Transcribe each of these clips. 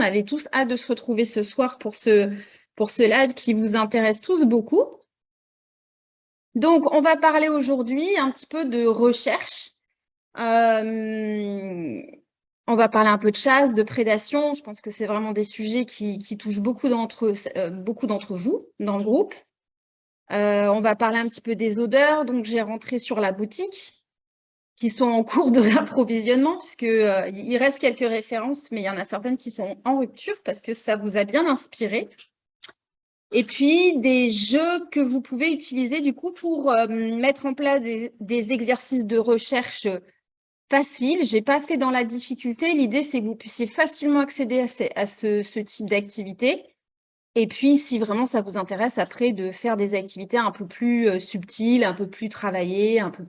avait tous hâte de se retrouver ce soir pour ce live qui vous intéresse tous beaucoup. Donc, on va parler aujourd'hui un petit peu de recherche. On va parler un peu de chasse, de prédation. Je pense que c'est vraiment des sujets qui touchent beaucoup d'entre vous dans le groupe. On va parler un petit peu des odeurs. Donc, j'ai rentré sur la boutique qui sont en cours de réapprovisionnement, puisque il reste quelques références, mais il y en a certaines qui sont en rupture parce que ça vous a bien inspiré. Et puis, des jeux que vous pouvez utiliser du coup pour mettre en place des exercices de recherche faciles. Je n'ai pas fait dans la difficulté. L'idée, c'est que vous puissiez facilement accéder à ce type d'activité. Et puis, si vraiment ça vous intéresse, après, de faire des activités un peu plus subtiles, un peu plus travaillées, un peu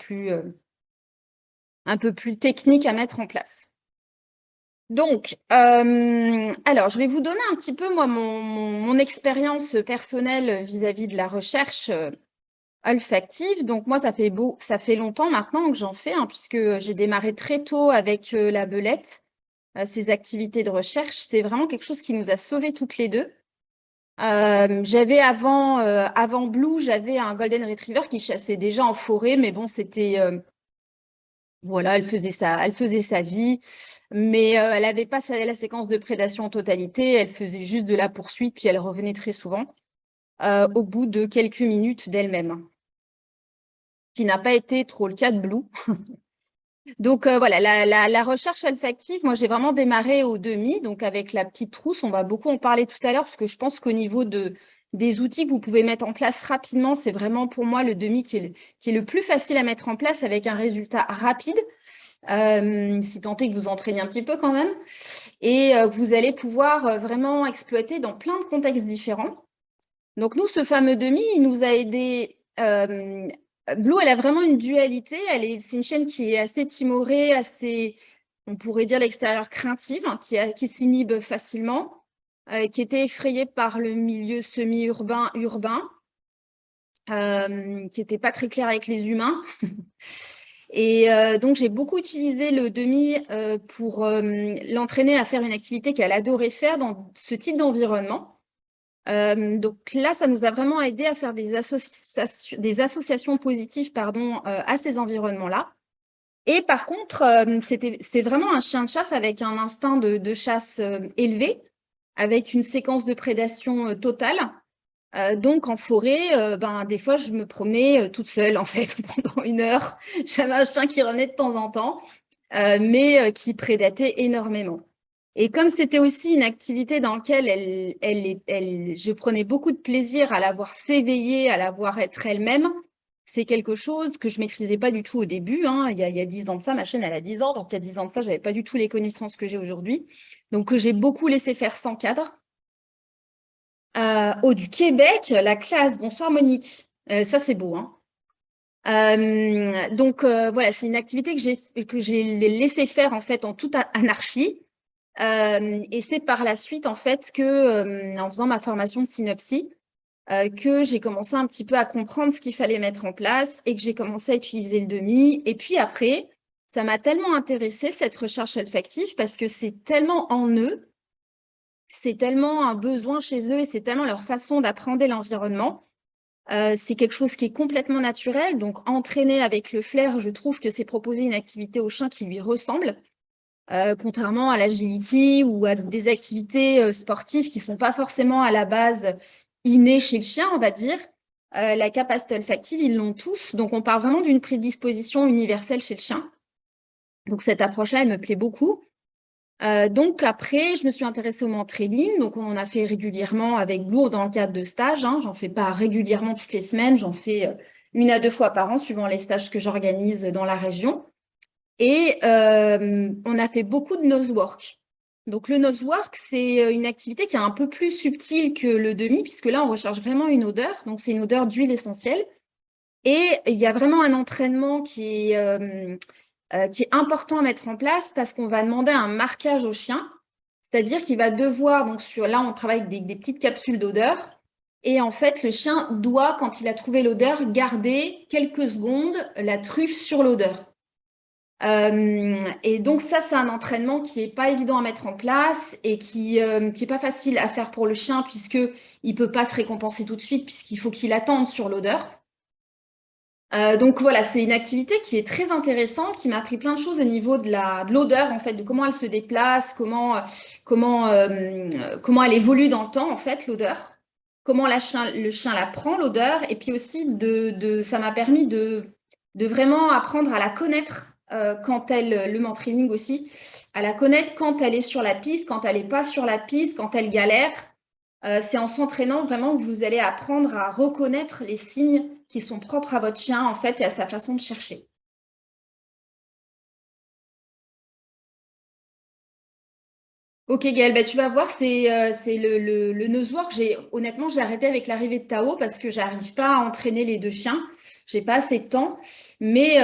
plus techniques à mettre en place. Donc, alors, je vais vous donner un petit peu, moi, mon expérience personnelle vis-à-vis de la recherche olfactive. Donc, moi, ça fait longtemps maintenant que j'en fais, hein, puisque j'ai démarré très tôt avec la belette. Ces activités de recherche, c'était vraiment quelque chose qui nous a sauvés toutes les deux. J'avais avant Blue, j'avais un Golden Retriever qui chassait déjà en forêt, mais bon, c'était... voilà, elle faisait sa vie, mais elle n'avait pas la séquence de prédation en totalité. Elle faisait juste de la poursuite, puis elle revenait très souvent au bout de quelques minutes d'elle-même, qui n'a pas été trop le cas de Blue. Donc voilà, la recherche olfactive, moi j'ai vraiment démarré au demi, donc avec la petite trousse. On va beaucoup en parler tout à l'heure, parce que je pense qu'au niveau des outils que vous pouvez mettre en place rapidement, c'est vraiment pour moi le demi qui est le plus facile à mettre en place avec un résultat rapide. Si tant est que vous entraînez un petit peu quand même, et que vous allez pouvoir vraiment exploiter dans plein de contextes différents. Donc nous, ce fameux demi, il nous a aidé. Blue, elle a vraiment une dualité. C'est une chienne qui est assez timorée, assez, on pourrait dire l'extérieur craintive, hein, qui s'inhibe facilement, qui était effrayée par le milieu semi-urbain, urbain, qui n'était pas très clair avec les humains. Et donc, j'ai beaucoup utilisé le demi pour l'entraîner à faire une activité qu'elle adorait faire dans ce type d'environnement. Donc là, ça nous a vraiment aidé à faire des associations positives à ces environnements-là. Et par contre, c'est vraiment un chien de chasse avec un instinct de chasse élevé, avec une séquence de prédation totale. Donc, en forêt, des fois, je me promenais toute seule, en fait, pendant 1 heure. J'avais un chien qui revenait de temps en temps, mais qui prédatait énormément. Et comme c'était aussi une activité dans laquelle je prenais beaucoup de plaisir à la voir s'éveiller, à la voir être elle-même, c'est quelque chose que je ne maîtrisais pas du tout au début, hein. Il y a 10 ans de ça, ma chienne, elle a 10 ans, donc il y a 10 ans de ça, je n'avais pas du tout les connaissances que j'ai aujourd'hui. Donc, que j'ai beaucoup laissé faire sans cadre. Du Québec, la classe. Bonsoir Monique. Ça, c'est beau, hein. Donc, voilà, c'est une activité que j'ai laissé faire en fait en toute anarchie. Et c'est par la suite en fait que, en faisant ma formation de synopsie, que j'ai commencé un petit peu à comprendre ce qu'il fallait mettre en place et que j'ai commencé à utiliser le demi. Et puis après, ça m'a tellement intéressée cette recherche olfactive parce que c'est tellement en eux. C'est tellement un besoin chez eux et c'est tellement leur façon d'appréhender l'environnement. C'est quelque chose qui est complètement naturel. Donc, entraîner avec le flair, je trouve que c'est proposer une activité au chien qui lui ressemble, contrairement à l'agility ou à des activités sportives qui ne sont pas forcément à la base innées chez le chien, on va dire. La capacité olfactive, ils l'ont tous. Donc, on part vraiment d'une prédisposition universelle chez le chien. Donc, cette approche-là, elle me plaît beaucoup. Donc après, je me suis intéressée au training. Donc, on en a fait régulièrement avec Blue dans le cadre de stages, hein. J'en fais pas régulièrement toutes les semaines. J'en fais 1 à 2 fois par an, suivant les stages que j'organise dans la région. Et on a fait beaucoup de nosework. Donc, le nosework, c'est une activité qui est un peu plus subtile que le demi, puisque là, on recherche vraiment une odeur. Donc, c'est une odeur d'huile essentielle. Et il y a vraiment un entraînement qui est important à mettre en place parce qu'on va demander un marquage au chien, c'est-à-dire qu'il va devoir, donc là on travaille avec des petites capsules d'odeur, et en fait le chien doit, quand il a trouvé l'odeur, garder quelques secondes la truffe sur l'odeur. Et donc ça, c'est un entraînement qui est pas évident à mettre en place et qui est pas facile à faire pour le chien puisque il peut pas se récompenser tout de suite puisqu'il faut qu'il attende sur l'odeur. Donc voilà, c'est une activité qui est très intéressante, qui m'a appris plein de choses au niveau de l'odeur, en fait, de comment elle se déplace, comment elle évolue dans le temps, en fait, l'odeur, comment le chien la prend, l'odeur, et puis aussi ça m'a permis de vraiment apprendre à la connaître quand le mentrailing aussi, à la connaître quand elle est sur la piste, quand elle n'est pas sur la piste, quand elle galère. C'est en s'entraînant vraiment que vous allez apprendre à reconnaître les signes qui sont propres à votre chien, en fait, et à sa façon de chercher. Ok, Gaëlle, bah, tu vas voir, c'est le nosework. Honnêtement, j'ai arrêté avec l'arrivée de Tao parce que j'arrive pas à entraîner les deux chiens. J'ai pas assez de temps. Mais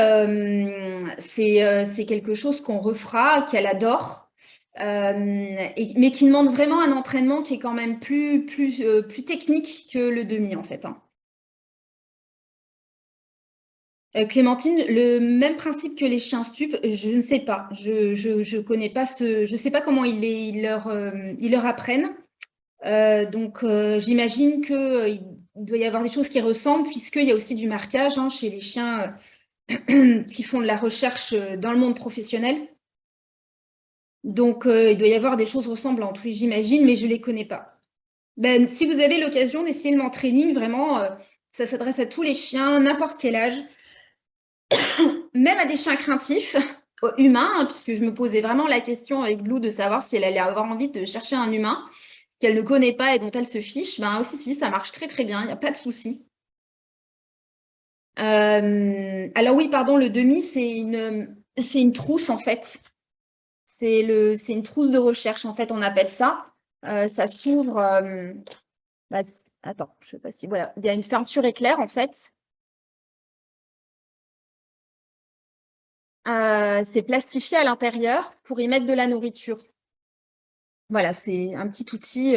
c'est quelque chose qu'on refera, qu'elle adore. Mais qui demande vraiment un entraînement qui est quand même plus technique que le demi, en fait, hein. Clémentine, le même principe que les chiens stupes, je ne sais pas. Je connais pas je sais pas comment ils leur apprennent. Donc, j'imagine qu'il doit y avoir des choses qui ressemblent, puisqu'il y a aussi du marquage hein, chez les chiens qui font de la recherche dans le monde professionnel. Donc, il doit y avoir des choses ressemblantes, oui, j'imagine, mais je ne les connais pas. Ben, si vous avez l'occasion d'essayer le mentrailing, vraiment, ça s'adresse à tous les chiens, n'importe quel âge, même à des chiens craintifs, humains, hein, puisque je me posais vraiment la question avec Blue de savoir si elle allait avoir envie de chercher un humain qu'elle ne connaît pas et dont elle se fiche. Ben aussi, si, ça marche très très bien, il n'y a pas de souci. Alors oui, pardon, le demi, c'est une trousse en fait. C'est une trousse de recherche en fait, on appelle ça. Ça s'ouvre. Bah, attends, je sais pas si voilà, il y a une fermeture éclair en fait. C'est plastifié à l'intérieur pour y mettre de la nourriture. Voilà, c'est un petit outil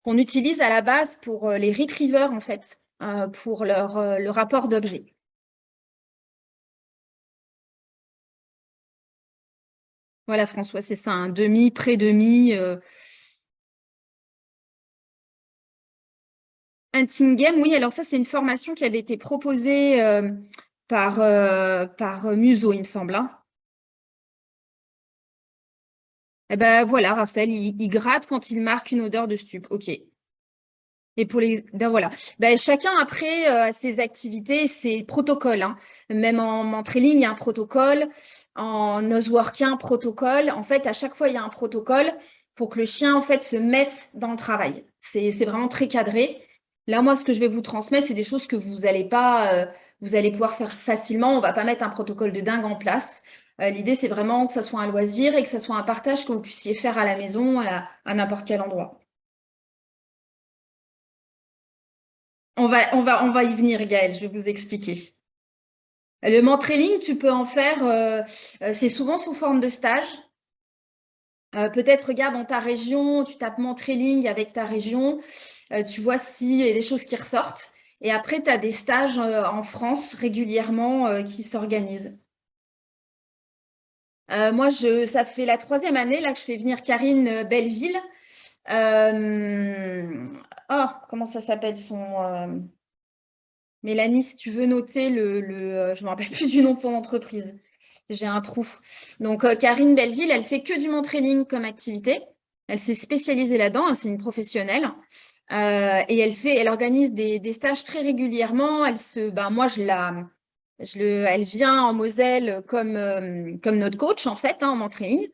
qu'on utilise à la base pour les retrievers en fait, pour le rapport d'objets. Voilà, François, c'est ça, un demi, pré-demi. Hunting Game, oui, alors ça, c'est une formation qui avait été proposée par Museau, il me semble, hein. Eh ben voilà, Raphaël, il gratte quand il marque une odeur de stup. OK. Et pour les. Ben voilà. Ben, chacun après a ses activités, ses protocoles, hein. Même en trailing, il y a un protocole. En nosework, il y a un protocole. En fait, à chaque fois, il y a un protocole pour que le chien en fait se mette dans le travail. C'est vraiment très cadré. Là, moi, ce que je vais vous transmettre, c'est des choses que vous allez pouvoir faire facilement. On va pas mettre un protocole de dingue en place. L'idée, c'est vraiment que ça soit un loisir et que ça soit un partage que vous puissiez faire à la maison, à n'importe quel endroit. On va y venir, Gaëlle, je vais vous expliquer. Le mentrailing, tu peux en faire, c'est souvent sous forme de stage. Peut-être, regarde dans ta région, tu tapes mentrailing avec ta région, tu vois s'il y a des choses qui ressortent. Et après, tu as des stages en France régulièrement qui s'organisent. Moi, ça fait la 3e année là, que je fais venir Karine Belleville. Oh, comment ça s'appelle son. Mélanie, si tu veux noter je ne me rappelle plus du nom de son entreprise. J'ai un trou. Donc, Karine Belleville, elle fait que du mentrailing comme activité. Elle s'est spécialisée là-dedans. C'est une professionnelle. Et elle organise des stages très régulièrement. Moi, elle vient en Moselle comme notre coach, en fait, hein, en mentrailing.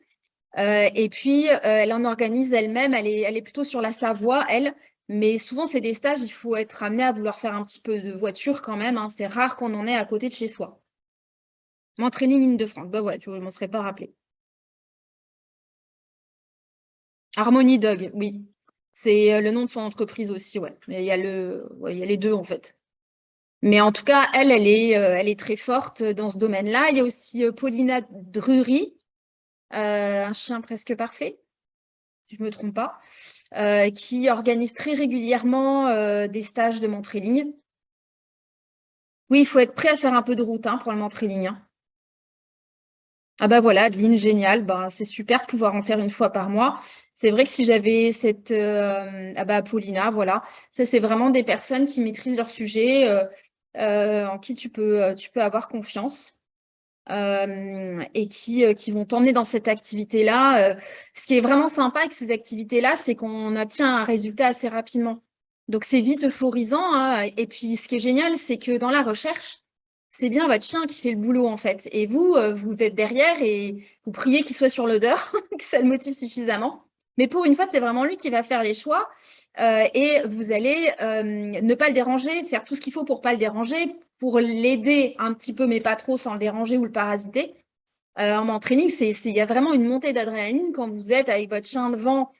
Et puis, elle en organise elle-même. Elle est plutôt sur la Savoie, elle. Mais souvent, c'est des stages, il faut être amené à vouloir faire un petit peu de voiture quand même, hein. C'est rare qu'on en ait à côté de chez soi. M'entraîner Île-de-France. Bah ouais, tu ne m'en serais pas rappelé. Harmony Dog, oui. C'est le nom de son entreprise aussi, ouais. Mais il y a les deux, en fait. Mais en tout cas, elle est très forte dans ce domaine-là. Il y a aussi Paulina Drury, un chien presque parfait, si je ne me trompe pas, qui organise très régulièrement des stages de mentrailing. Oui, il faut être prêt à faire un peu de route hein, pour le mentrailing, hein. Ah bah voilà, Adeline, génial. Ben, c'est super de pouvoir en faire une fois par mois. C'est vrai que si j'avais cette ah bah Paulina, voilà, ça c'est vraiment des personnes qui maîtrisent leur sujet, en qui tu peux avoir confiance. Et qui vont t'emmener dans cette activité-là. Ce qui est vraiment sympa avec ces activités-là, c'est qu'on obtient un résultat assez rapidement. Donc, c'est vite euphorisant, hein. Et puis, ce qui est génial, c'est que dans la recherche, c'est bien votre chien qui fait le boulot, en fait. Et vous, vous êtes derrière et vous priez qu'il soit sur l'odeur, que ça le motive suffisamment. Mais pour une fois, c'est vraiment lui qui va faire les choix. Et vous allez ne pas le déranger, faire tout ce qu'il faut pour pas le déranger, pour l'aider un petit peu, mais pas trop, sans le déranger ou le parasiter. En entraining, il y a vraiment une montée d'adrénaline quand vous êtes avec votre chien devant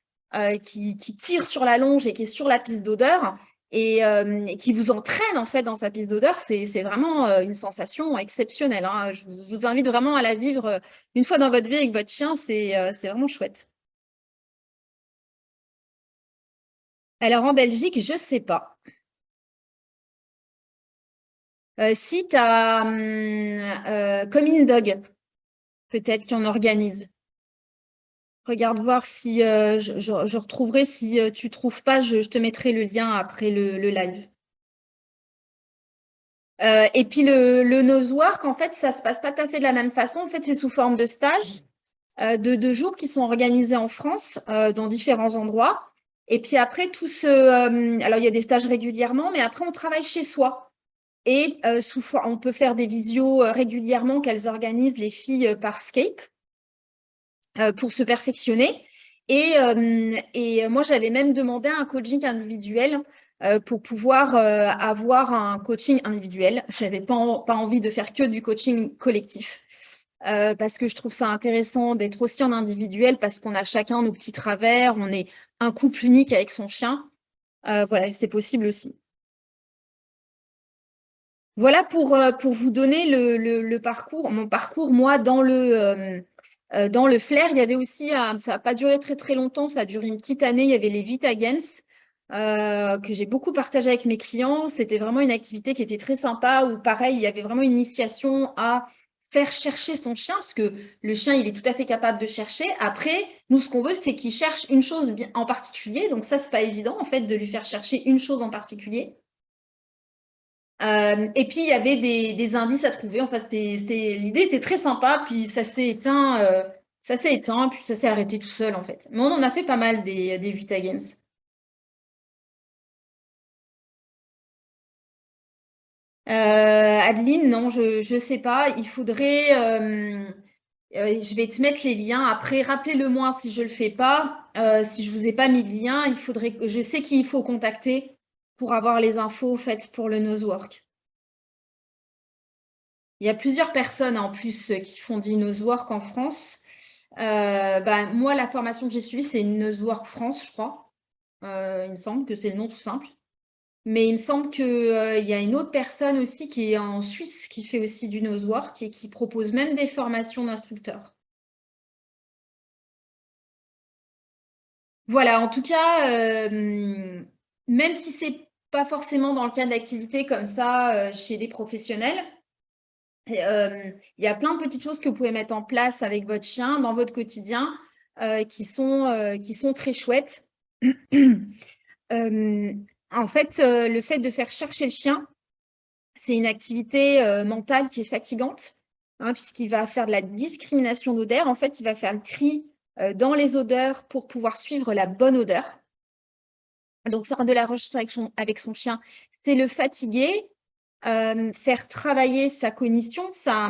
qui tire sur la longe et qui est sur la piste d'odeur et qui vous entraîne en fait dans sa piste d'odeur. C'est vraiment une sensation exceptionnelle, hein. Je vous invite vraiment à la vivre une fois dans votre vie avec votre chien. C'est vraiment chouette. Alors en Belgique, je sais pas. Si tu as Coming Dog, peut-être qui en organise. Regarde voir si je retrouverai. Si tu trouves pas, je te mettrai le lien après le live. Et puis le nosework, en fait, ça se passe pas tout à fait de la même façon. En fait, c'est sous forme de stage de 2 jours qui sont organisés en France dans différents endroits. Et puis après, alors il y a des stages régulièrement, mais après on travaille chez soi. Et on peut faire des visios régulièrement qu'elles organisent les filles par Skype pour se perfectionner. Et moi, j'avais même demandé un coaching individuel pour pouvoir avoir un coaching individuel. Je n'avais pas envie de faire que du coaching collectif parce que je trouve ça intéressant d'être aussi en individuel parce qu'on a chacun nos petits travers, on est un couple unique avec son chien. Voilà, c'est possible aussi. Voilà pour vous donner le parcours, mon parcours, moi, dans le flair. Il y avait aussi, ça n'a pas duré très très longtemps, ça a duré une petite année, il y avait les Vita Games que j'ai beaucoup partagé avec mes clients. C'était vraiment une activité qui était très sympa, où pareil, il y avait vraiment une initiation à faire chercher son chien, parce que le chien, il est tout à fait capable de chercher. Après, nous, ce qu'on veut, c'est qu'il cherche une chose en particulier. Donc ça, c'est pas évident, en fait, de lui faire chercher une chose en particulier. Et puis, il y avait des indices à trouver. Enfin, l'idée était très sympa, puis ça s'est éteint, puis ça s'est arrêté tout seul, en fait. Mais on en a fait pas mal des Vita Games. Adeline, non, je sais pas. Il faudrait. Je vais te mettre les liens. Après, rappelez-le-moi si je le fais pas. Si je vous ai pas mis de lien, il faudrait que je sais qui il faut contacter pour avoir les infos faites pour le nosework. Il y a plusieurs personnes en plus qui font du nosework en France. Bah, moi, la formation que j'ai suivie, c'est Nosework France, je crois. Il me semble que c'est le nom tout simple. Mais il me semble qu'il y a une autre personne aussi qui est en Suisse qui fait aussi du nosework et qui propose même des formations d'instructeurs. Voilà, en tout cas, même si c'est pas forcément dans le cadre d'activités comme ça chez des professionnels, il y a plein de petites choses que vous pouvez mettre en place avec votre chien dans votre quotidien qui sont très chouettes. En fait, le fait de faire chercher le chien, c'est une activité mentale qui est fatigante, hein, puisqu'il va faire de la discrimination d'odeur. En fait, il va faire le tri dans les odeurs pour pouvoir suivre la bonne odeur. Donc, faire de la recherche avec son chien, c'est le fatiguer, faire travailler sa cognition, sa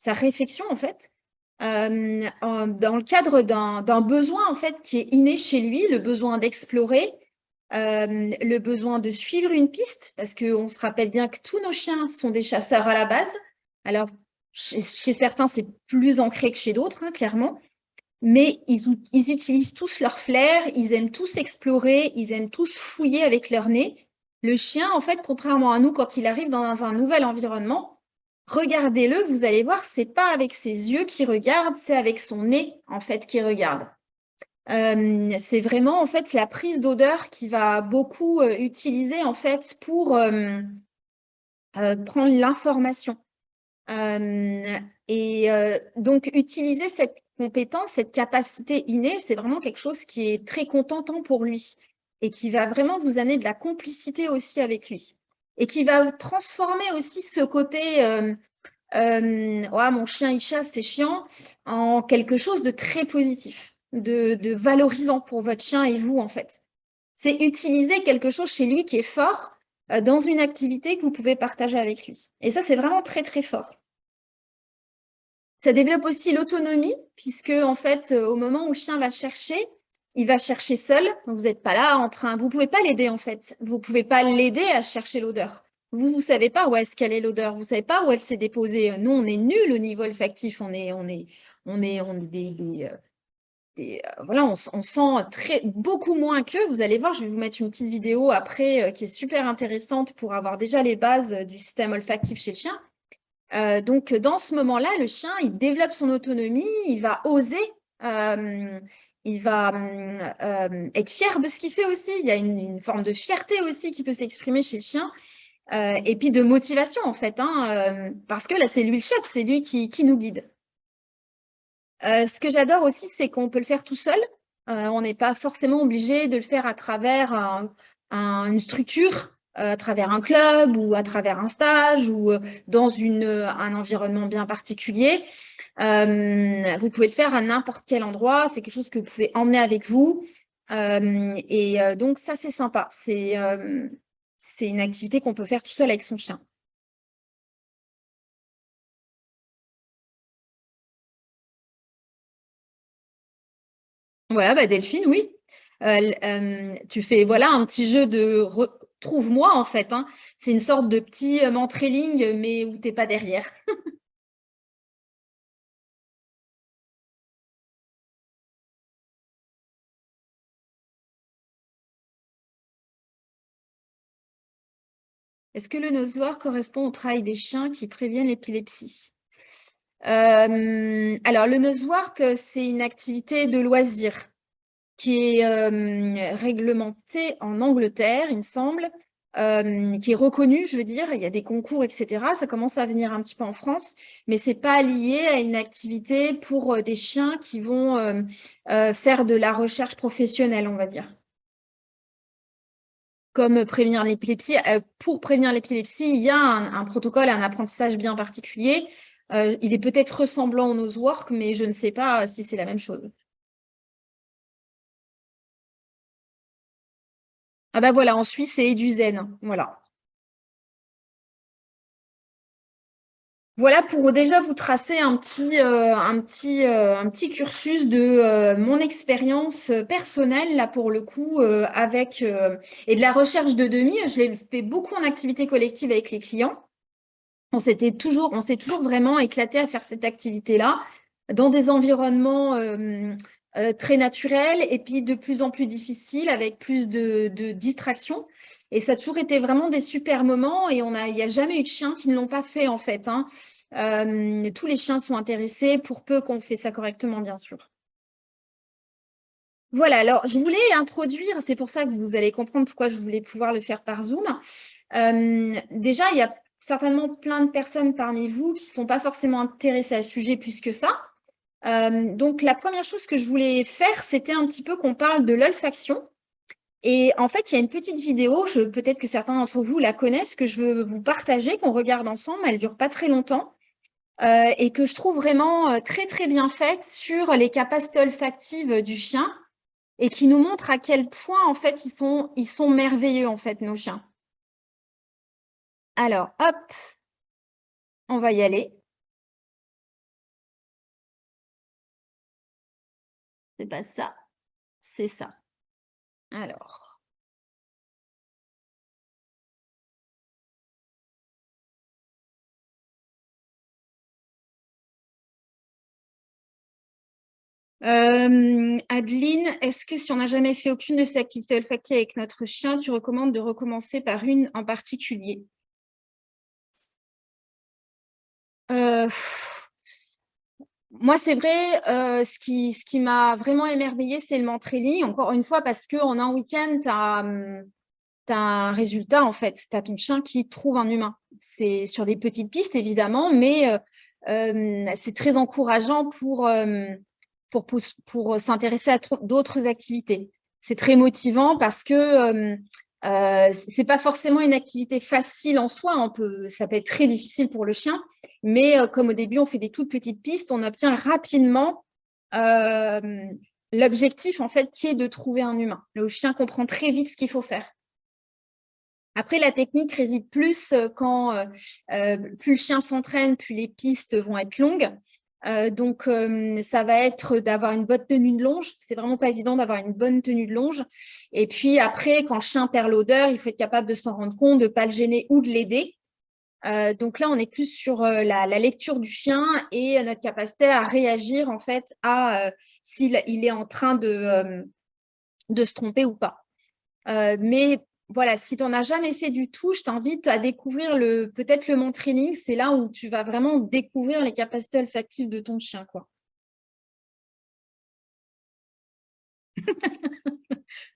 réflexion, en fait, dans le cadre d'un besoin, en fait, qui est inné chez lui, le besoin d'explorer, le besoin de suivre une piste, parce qu'on se rappelle bien que tous nos chiens sont des chasseurs à la base. Alors, chez certains, c'est plus ancré que chez d'autres, hein, clairement. Mais ils utilisent tous leur flair, ils aiment tous explorer, ils aiment tous fouiller avec leur nez. Le chien, en fait, contrairement à nous, quand il arrive dans un nouvel environnement, regardez-le, vous allez voir, c'est pas avec ses yeux qu'il regarde, c'est avec son nez, en fait, qu'il regarde. C'est vraiment, en fait, la prise d'odeur qui va beaucoup utiliser, en fait, pour prendre l'information. Et donc, utiliser cette compétence, cette capacité innée, c'est vraiment quelque chose qui est très contentant pour lui et qui va vraiment vous amener de la complicité aussi avec lui et qui va transformer aussi ce côté ouais, mon chien il chasse, c'est chiant, en quelque chose de très positif, de valorisant pour votre chien et vous en fait. C'est utiliser quelque chose chez lui qui est fort dans une activité que vous pouvez partager avec lui. Et ça, c'est vraiment très, très fort. Ça développe aussi l'autonomie, puisque en fait, au moment où le chien va chercher, il va chercher seul. Vous n'êtes pas là en train. Vous pouvez pas l'aider en fait. Vous pouvez pas l'aider à chercher l'odeur. Vous savez pas où est-ce qu'elle est l'odeur. Vous savez pas où elle s'est déposée. Nous, on est nuls au niveau olfactif. On est voilà, on sent beaucoup moins qu'eux. Vous allez voir, je vais vous mettre une petite vidéo après qui est super intéressante pour avoir déjà les bases du système olfactif chez le chien. Donc, dans ce moment-là, le chien, il développe son autonomie, il va oser, il va être fier de ce qu'il fait aussi. Il y a une forme de fierté aussi qui peut s'exprimer chez le chien, et puis de motivation en fait, hein, parce que là, c'est lui le chef, c'est lui qui nous guide. Ce que j'adore aussi, c'est qu'on peut le faire tout seul. On n'est pas forcément obligé de le faire à travers une structure, à travers un club ou à travers un stage ou dans un environnement bien particulier. Vous pouvez le faire à n'importe quel endroit. C'est quelque chose que vous pouvez emmener avec vous. Donc, ça, c'est sympa. C'est une activité qu'on peut faire tout seul avec son chien. Voilà, bah Delphine, oui. Tu fais voilà un petit jeu de trouve-moi en fait, hein. C'est une sorte de petit mentrailing, mais où t'es pas derrière. Est-ce que le nosoir correspond au travail des chiens qui préviennent l'épilepsie? Alors, le nosework, c'est une activité de loisir qui est réglementée en Angleterre, il me semble, qui est reconnue, je veux dire. Il y a des concours, etc. Ça commence à venir un petit peu en France, mais c'est pas lié à une activité pour des chiens qui vont faire de la recherche professionnelle, on va dire. Comme prévenir l'épilepsie. Pour prévenir l'épilepsie, il y a un protocole, un apprentissage bien particulier. Il est peut-être ressemblant au nosework, mais je ne sais pas si c'est la même chose. Ah bah voilà, en Suisse, c'est Eduzen. Voilà. Voilà pour déjà vous tracer un petit cursus de mon expérience personnelle, là pour le coup, et de la recherche de demi. Je l'ai fait beaucoup en activité collective avec les clients. On s'est toujours vraiment éclaté à faire cette activité-là dans des environnements très naturels et puis de plus en plus difficiles avec plus de distractions. Et ça a toujours été vraiment des super moments et il n'y a jamais eu de chiens qui ne l'ont pas fait en fait, hein. Tous les chiens sont intéressés pour peu qu'on fait ça correctement, bien sûr. Voilà, alors je voulais introduire, c'est pour ça que vous allez comprendre pourquoi je voulais pouvoir le faire par Zoom. Déjà, il y a certainement plein de personnes parmi vous qui ne sont pas forcément intéressées à ce sujet plus que ça. Donc, la première chose que je voulais faire, c'était un petit peu qu'on parle de l'olfaction. Et en fait, il y a une petite vidéo, peut-être que certains d'entre vous la connaissent, que je veux vous partager, qu'on regarde ensemble. Elle ne dure pas très longtemps et que je trouve vraiment très, très bien faite sur les capacités olfactives du chien et qui nous montre à quel point, en fait, ils sont merveilleux, en fait, nos chiens. Alors, hop, on va y aller. C'est pas ça, c'est ça. Alors. Adeline, est-ce que si on n'a jamais fait aucune de ces activités olfactives avec notre chien, tu recommandes de recommencer par une en particulier? Euh, Moi, c'est vrai, ce qui m'a vraiment émerveillée, c'est le mentrailing. Encore une fois, parce qu'en un week-end, tu as, un résultat, en fait. Tu as ton chien qui trouve un humain. C'est sur des petites pistes, évidemment, mais c'est très encourageant pour s'intéresser à d'autres activités. C'est très motivant parce que c'est pas forcément une activité facile en soi. Ça peut être très difficile pour le chien, mais comme au début, on fait des toutes petites pistes, on obtient rapidement l'objectif, en fait, qui est de trouver un humain. Le chien comprend très vite ce qu'il faut faire. Après, la technique réside plus quand plus le chien s'entraîne, plus les pistes vont être longues. Donc, ça va être d'avoir une bonne tenue de longe. C'est vraiment pas évident d'avoir une bonne tenue de longe. Et puis après, quand le chien perd l'odeur, il faut être capable de s'en rendre compte, de ne pas le gêner ou de l'aider. Donc là, on est plus sur la lecture du chien et notre capacité à réagir en fait à s'il est en train de se tromper ou pas. Mais voilà, si tu n'en as jamais fait du tout, je t'invite à découvrir peut-être le man-training. C'est là où tu vas vraiment découvrir les capacités olfactives de ton chien, quoi.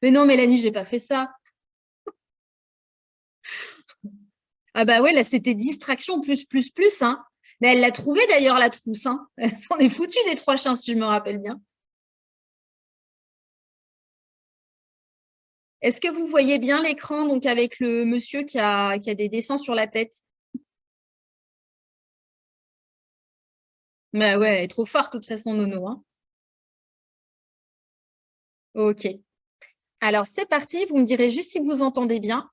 Mais non, Mélanie, j'ai pas fait ça. Ah bah ouais, là, c'était distraction plus, hein. Mais elle l'a trouvé d'ailleurs, la trousse, hein. Elle s'en est foutue des 3 chiens, si je me rappelle bien. Est-ce que vous voyez bien l'écran, donc avec le monsieur qui a des dessins sur la tête? Bah ouais, elle est trop forte, de toute façon, Nono, hein. Ok. Alors, c'est parti. Vous me direz juste si vous entendez bien.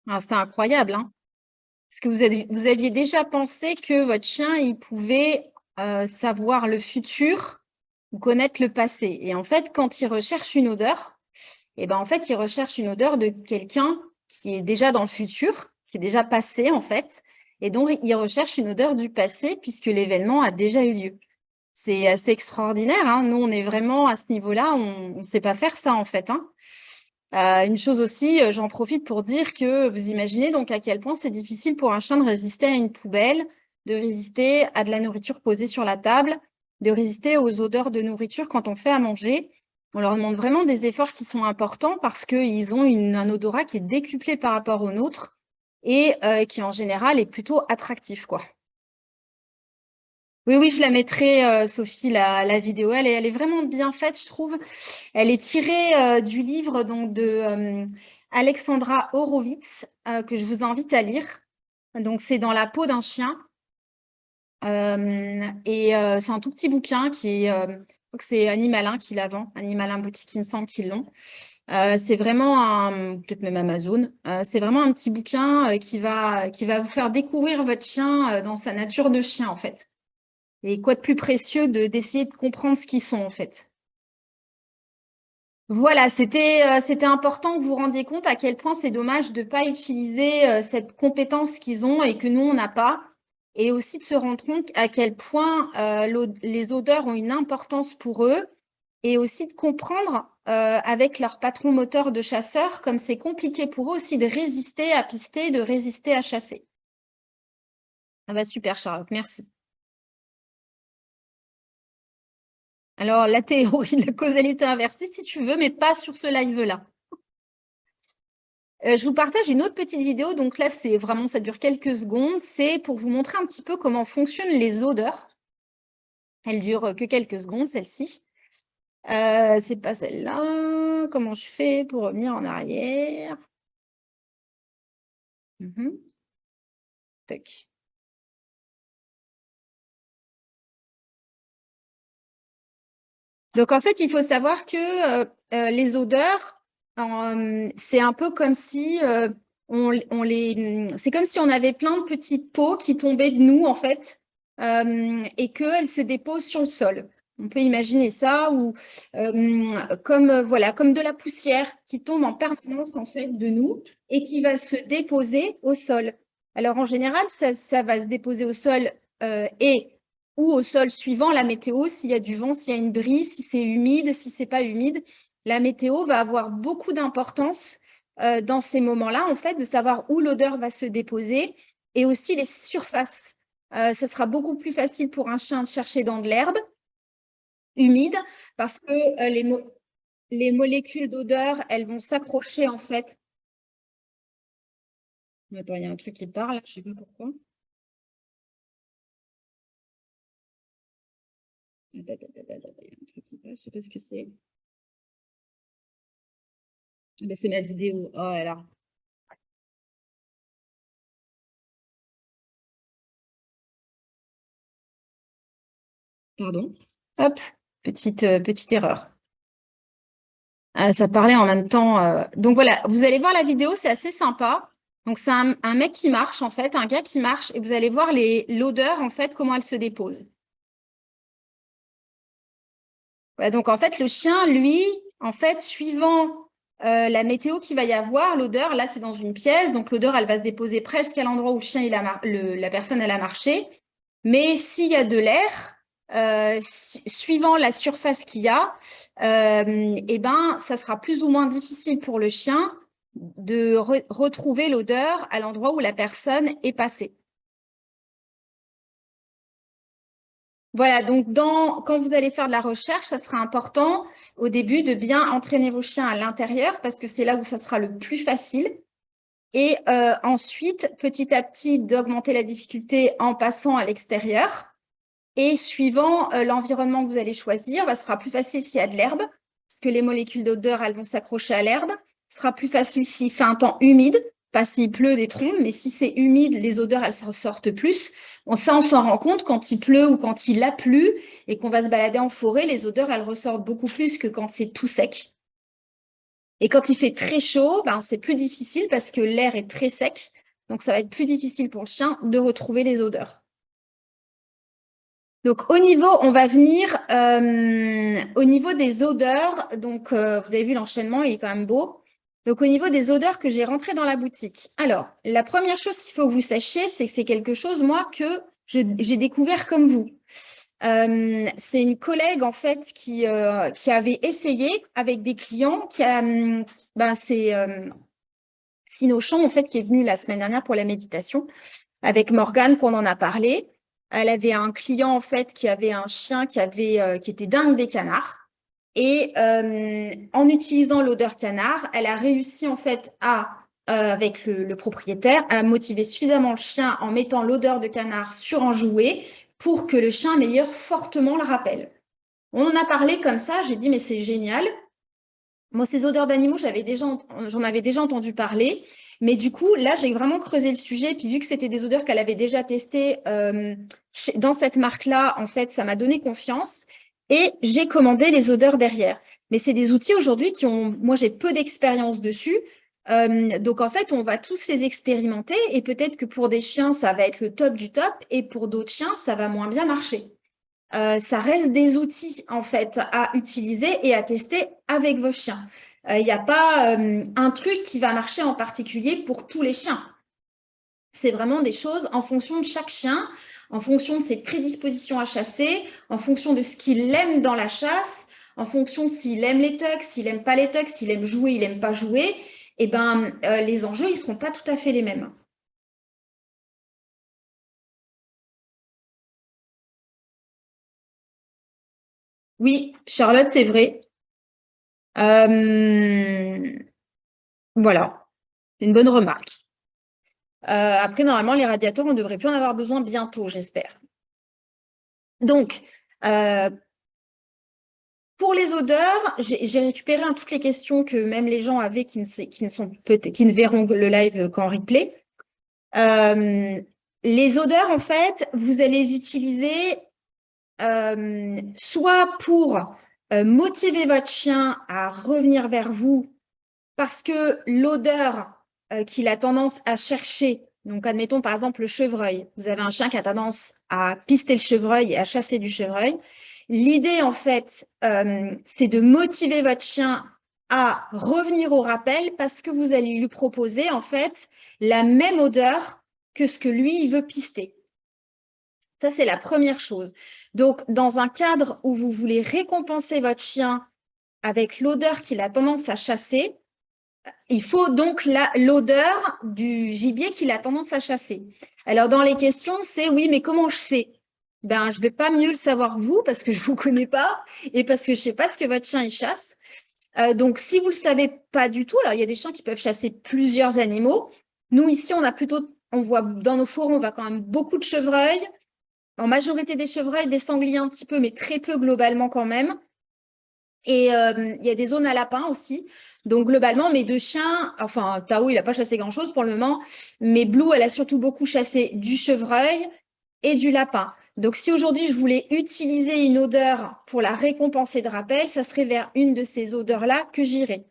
Ah, c'est incroyable, hein. Est-ce que vous aviez déjà pensé que votre chien, il pouvait savoir le futur ou connaître le passé? Et en fait, quand il recherche une odeur, et ben en fait, il recherche une odeur de quelqu'un qui est déjà dans le futur, qui est déjà passé en fait, et donc il recherche une odeur du passé puisque l'événement a déjà eu lieu. C'est assez extraordinaire, hein. Nous, on est vraiment à ce niveau-là, on ne sait pas faire ça en fait, hein. Une chose aussi, j'en profite pour dire que vous imaginez donc à quel point c'est difficile pour un chien de résister à une poubelle, de résister à de la nourriture posée sur la table, de résister aux odeurs de nourriture quand on fait à manger. On leur demande vraiment des efforts qui sont importants parce qu'ils ont un odorat qui est décuplé par rapport au nôtre et qui en général est plutôt attractif, quoi. Oui, oui, je la mettrai, Sophie, la vidéo. Elle est vraiment bien faite, je trouve. Elle est tirée du livre donc, de Alexandra Horowitz, que je vous invite à lire. Donc, c'est Dans la peau d'un chien. C'est un tout petit bouquin qui est, je crois que c'est Animalin qui la vend, Animalin Boutique, il me semble qu'ils l'ont. C'est vraiment peut-être même Amazon, c'est vraiment un petit bouquin qui va vous faire découvrir votre chien dans sa nature de chien, en fait. Et quoi de plus précieux d'essayer de comprendre ce qu'ils sont, en fait. Voilà, c'était important que vous vous rendiez compte à quel point c'est dommage de ne pas utiliser cette compétence qu'ils ont et que nous, on n'a pas. Et aussi de se rendre compte à quel point les odeurs ont une importance pour eux. Et aussi de comprendre avec leur patron moteur de chasseur, comme c'est compliqué pour eux aussi de résister à pister, de résister à chasser. Ah bah super, Charlotte, merci. Alors, la théorie de la causalité inversée, si tu veux, mais pas sur ce live-là. Je vous partage une autre petite vidéo. Donc là, c'est vraiment, ça dure quelques secondes. C'est pour vous montrer un petit peu comment fonctionnent les odeurs. Elle dure que quelques secondes, celle-ci. C'est pas celle-là. Comment je fais pour revenir en arrière? Tac. Donc en fait, il faut savoir que les odeurs, c'est un peu comme si c'est comme si on avait plein de petites peaux qui tombaient de nous en fait et qu'elles se déposent sur le sol. On peut imaginer ça ou voilà, comme de la poussière qui tombe en permanence en fait de nous et qui va se déposer au sol. Alors en général, ça va se déposer au sol et ou au sol suivant la météo, s'il y a du vent, s'il y a une brise, si c'est humide, si c'est pas humide. La météo va avoir beaucoup d'importance dans ces moments-là, en fait, de savoir où l'odeur va se déposer et aussi les surfaces. Ce sera beaucoup plus facile pour un chien de chercher dans de l'herbe humide parce que les molécules d'odeur, elles vont s'accrocher en fait. Attends, il y a un truc qui parle, je sais pas pourquoi. Il y a un truc qui parle, je sais pas ce que c'est. Ben, c'est ma vidéo. Oh là là. Pardon. Hop, petite erreur. Ça parlait en même temps. Donc voilà, vous allez voir la vidéo, c'est assez sympa. Donc c'est un mec qui marche en fait, un gars qui marche, et vous allez voir l'odeur en fait, comment elle se dépose. Voilà, donc en fait, le chien, lui, en fait, suivant la météo qu'il va y avoir, l'odeur, là c'est dans une pièce, donc l'odeur elle va se déposer presque à l'endroit où le chien, la personne elle a marché. Mais s'il y a de l'air, suivant la surface qu'il y a, eh ben, ça sera plus ou moins difficile pour le chien de retrouver l'odeur à l'endroit où la personne est passée. Voilà, donc quand vous allez faire de la recherche, ça sera important au début de bien entraîner vos chiens à l'intérieur parce que c'est là où ça sera le plus facile. Et ensuite, petit à petit, d'augmenter la difficulté en passant à l'extérieur. Et suivant l'environnement que vous allez choisir, ce sera plus facile s'il y a de l'herbe, parce que les molécules d'odeur, elles vont s'accrocher à l'herbe. Ce sera plus facile s'il fait un temps humide, pas s'il pleut des trombes, mais si c'est humide, les odeurs, elles ressortent plus. Bon, ça, on s'en rend compte quand il pleut ou quand il a plu et qu'on va se balader en forêt, les odeurs, elles ressortent beaucoup plus que quand c'est tout sec. Et quand il fait très chaud, ben, c'est plus difficile parce que l'air est très sec. Donc, ça va être plus difficile pour le chien de retrouver les odeurs. Donc, au niveau, on va venir au niveau des odeurs. Donc, vous avez vu l'enchaînement, il est quand même beau. Donc, au niveau des odeurs que j'ai rentrées dans la boutique. Alors, la première chose qu'il faut que vous sachiez, c'est que c'est quelque chose, moi, que j'ai découvert comme vous. C'est une collègue, en fait, qui avait essayé avec des clients. C'est Sinochon, en fait, qui est venue la semaine dernière pour la méditation avec Morgane, qu'on en a parlé. Elle avait un client, en fait, qui avait un chien qui était dingue des canards. Et en utilisant l'odeur canard, elle a réussi, en fait, avec le propriétaire, à motiver suffisamment le chien en mettant l'odeur de canard sur un jouet pour que le chien améliore fortement le rappel. On en a parlé comme ça, j'ai dit, mais c'est génial. Moi, ces odeurs d'animaux, j'en avais déjà entendu parler. Mais du coup, là, j'ai vraiment creusé le sujet. Puis vu que c'était des odeurs qu'elle avait déjà testées dans cette marque-là, en fait, ça m'a donné confiance. Et j'ai commandé les odeurs derrière. Mais c'est des outils aujourd'hui moi, j'ai peu d'expérience dessus. Donc, en fait, on va tous les expérimenter. Et peut-être que pour des chiens, ça va être le top du top. Et pour d'autres chiens, ça va moins bien marcher. Ça reste des outils en fait à utiliser et à tester avec vos chiens. Il n'y a pas un truc qui va marcher en particulier pour tous les chiens. C'est vraiment des choses en fonction de chaque chien, en fonction de ses prédispositions à chasser, en fonction de ce qu'il aime dans la chasse, en fonction de s'il aime les tucks, s'il aime pas les tucks, s'il aime jouer, il aime pas jouer. Et ben, les enjeux, ils seront pas tout à fait les mêmes. Oui, Charlotte, c'est vrai. Euh, voilà, c'est une bonne remarque. Après, normalement, les radiateurs, on ne devrait plus en avoir besoin bientôt, j'espère. Donc, euh, pour les odeurs, j'ai récupéré toutes les questions que même les gens avaient qui ne verront le live qu'en replay. Euh, les odeurs, en fait, vous allez les utiliser soit pour motiver votre chien à revenir vers vous parce que l'odeur qu'il a tendance à chercher, donc admettons par exemple le chevreuil, vous avez un chien qui a tendance à pister le chevreuil et à chasser du chevreuil. L'idée en fait, c'est de motiver votre chien à revenir au rappel parce que vous allez lui proposer en fait la même odeur que ce que lui il veut pister. Ça, c'est la première chose. Donc, dans un cadre où vous voulez récompenser votre chien avec l'odeur qu'il a tendance à chasser, il faut donc l'odeur du gibier qu'il a tendance à chasser. Alors, dans les questions, c'est oui, mais comment je sais? Ben, je ne vais pas mieux le savoir que vous parce que je ne vous connais pas et parce que je ne sais pas ce que votre chien il chasse. Donc, si vous ne le savez pas du tout, alors il y a des chiens qui peuvent chasser plusieurs animaux. Nous, ici, on voit dans nos fours, on voit quand même beaucoup de chevreuils. En majorité des chevreuils, des sangliers un petit peu, mais très peu globalement quand même. Et il y a des zones à lapins aussi. Donc, globalement, mes deux chiens, enfin, Tao, il n'a pas chassé grand-chose pour le moment, mais Blue, elle a surtout beaucoup chassé du chevreuil et du lapin. Donc, si aujourd'hui, je voulais utiliser une odeur pour la récompenser de rappel, ça serait vers une de ces odeurs-là que j'irais.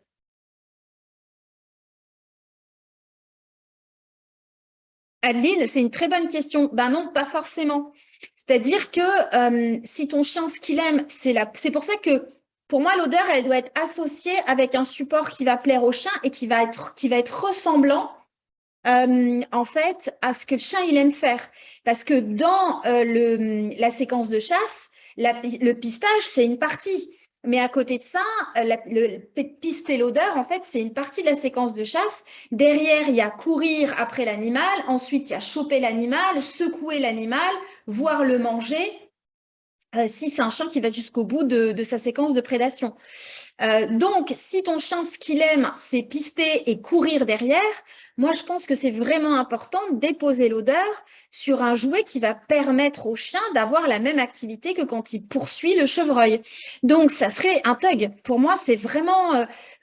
Adeline, c'est une très bonne question. Ben non, pas forcément. C'est-à-dire que si ton chien, ce qu'il aime, c'est pour ça que pour moi, l'odeur, elle doit être associée avec un support qui va plaire au chien et qui va être ressemblant en fait à ce que le chien il aime faire. Parce que dans la séquence de chasse, le pistage, c'est une partie. Mais à côté de ça, le pister l'odeur, en fait, c'est une partie de la séquence de chasse. Derrière, il y a courir après l'animal. Ensuite, il y a choper l'animal, secouer l'animal, voire le manger. Si c'est un chien qui va jusqu'au bout de sa séquence de prédation. Donc, si ton chien, ce qu'il aime, c'est pister et courir derrière, moi, je pense que c'est vraiment important de déposer l'odeur sur un jouet qui va permettre au chien d'avoir la même activité que quand il poursuit le chevreuil. Donc, ça serait un tug. Pour moi, c'est vraiment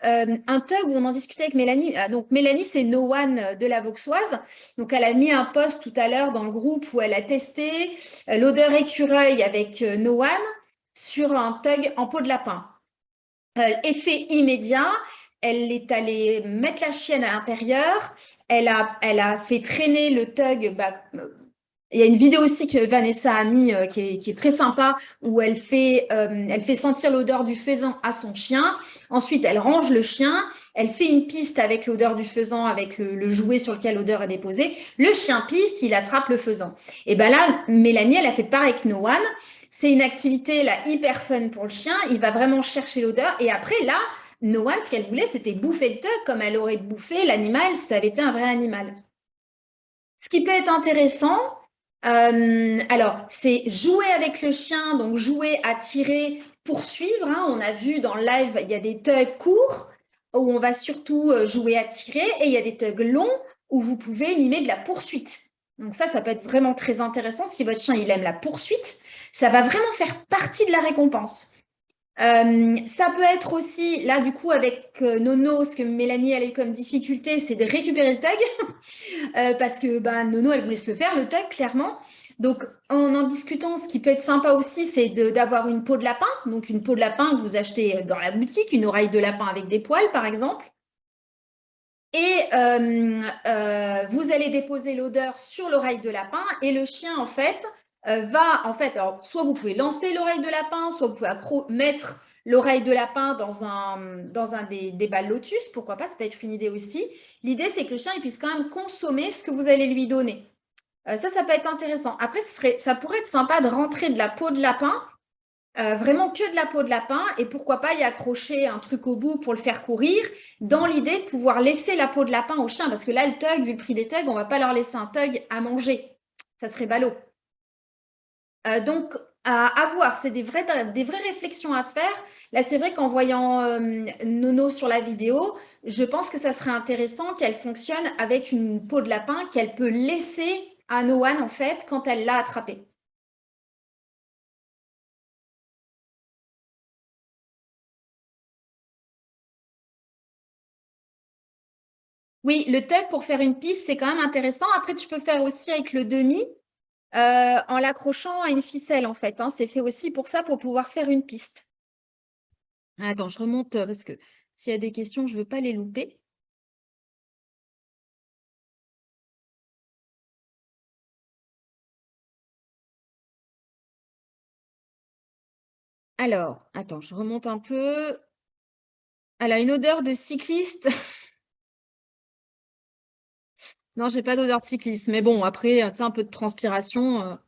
un tug où on en discutait avec Mélanie. Donc, Mélanie, c'est No One de la Vauxoise. Donc, elle a mis un post tout à l'heure dans le groupe où elle a testé l'odeur écureuil avec No One sur un tug en peau de lapin. Effet immédiat, elle est allée mettre la chienne à l'intérieur. Elle a fait traîner le tug. Il y a une vidéo aussi que Vanessa a mis qui est très sympa où elle fait sentir l'odeur du faisan à son chien. Ensuite, elle range le chien. Elle fait une piste avec l'odeur du faisan, avec le jouet sur lequel l'odeur est déposée. Le chien piste, il attrape le faisan. Et ben là, Mélanie, elle a fait pareil avec No One. C'est une activité là hyper fun pour le chien. Il va vraiment chercher l'odeur. Et après, là, No One, ce qu'elle voulait, c'était bouffer le tug comme elle aurait bouffé l'animal si ça avait été un vrai animal. Ce qui peut être intéressant, alors, c'est jouer avec le chien, donc jouer à tirer, poursuivre. Hein. On a vu dans le live, il y a des tugs courts où on va surtout jouer à tirer et il y a des tugs longs où vous pouvez mimer de la poursuite. Donc ça peut être vraiment très intéressant. Si votre chien, il aime la poursuite, ça va vraiment faire partie de la récompense. Ça peut être aussi, là du coup avec Nono, ce que Mélanie elle a eu comme difficulté, c'est de récupérer le tug, parce que Nono elle voulait se le faire, le tug, clairement. Donc en discutant, ce qui peut être sympa aussi, c'est d'avoir une peau de lapin, donc une peau de lapin que vous achetez dans la boutique, une oreille de lapin avec des poils par exemple. Et vous allez déposer l'odeur sur l'oreille de lapin et le chien en fait alors soit vous pouvez lancer l'oreille de lapin, soit vous pouvez mettre l'oreille de lapin dans un des balles lotus, pourquoi pas, ça peut être une idée aussi. L'idée c'est que le chien il puisse quand même consommer ce que vous allez lui donner. Ça peut être intéressant. Après, ça pourrait être sympa de rentrer de la peau de lapin, vraiment que de la peau de lapin, et pourquoi pas y accrocher un truc au bout pour le faire courir, dans l'idée de pouvoir laisser la peau de lapin au chien, parce que là, le tug, vu le prix des tugs, on va pas leur laisser un tug à manger. Ça serait ballot. Donc, à voir, c'est des vraies réflexions à faire. Là, c'est vrai qu'en voyant Nono sur la vidéo, je pense que ça serait intéressant qu'elle fonctionne avec une peau de lapin qu'elle peut laisser à No One, en fait, quand elle l'a attrapé. Oui, le tug pour faire une piste, c'est quand même intéressant. Après, tu peux faire aussi avec le demi en l'accrochant à une ficelle, en fait. Hein. C'est fait aussi pour ça, pour pouvoir faire une piste. Attends, je remonte parce que s'il y a des questions, je ne veux pas les louper. Alors, attends, je remonte un peu. Elle a une odeur de cycliste. Non, j'ai pas d'odeur de cycliste. Mais bon, après, tu sais, un peu de transpiration.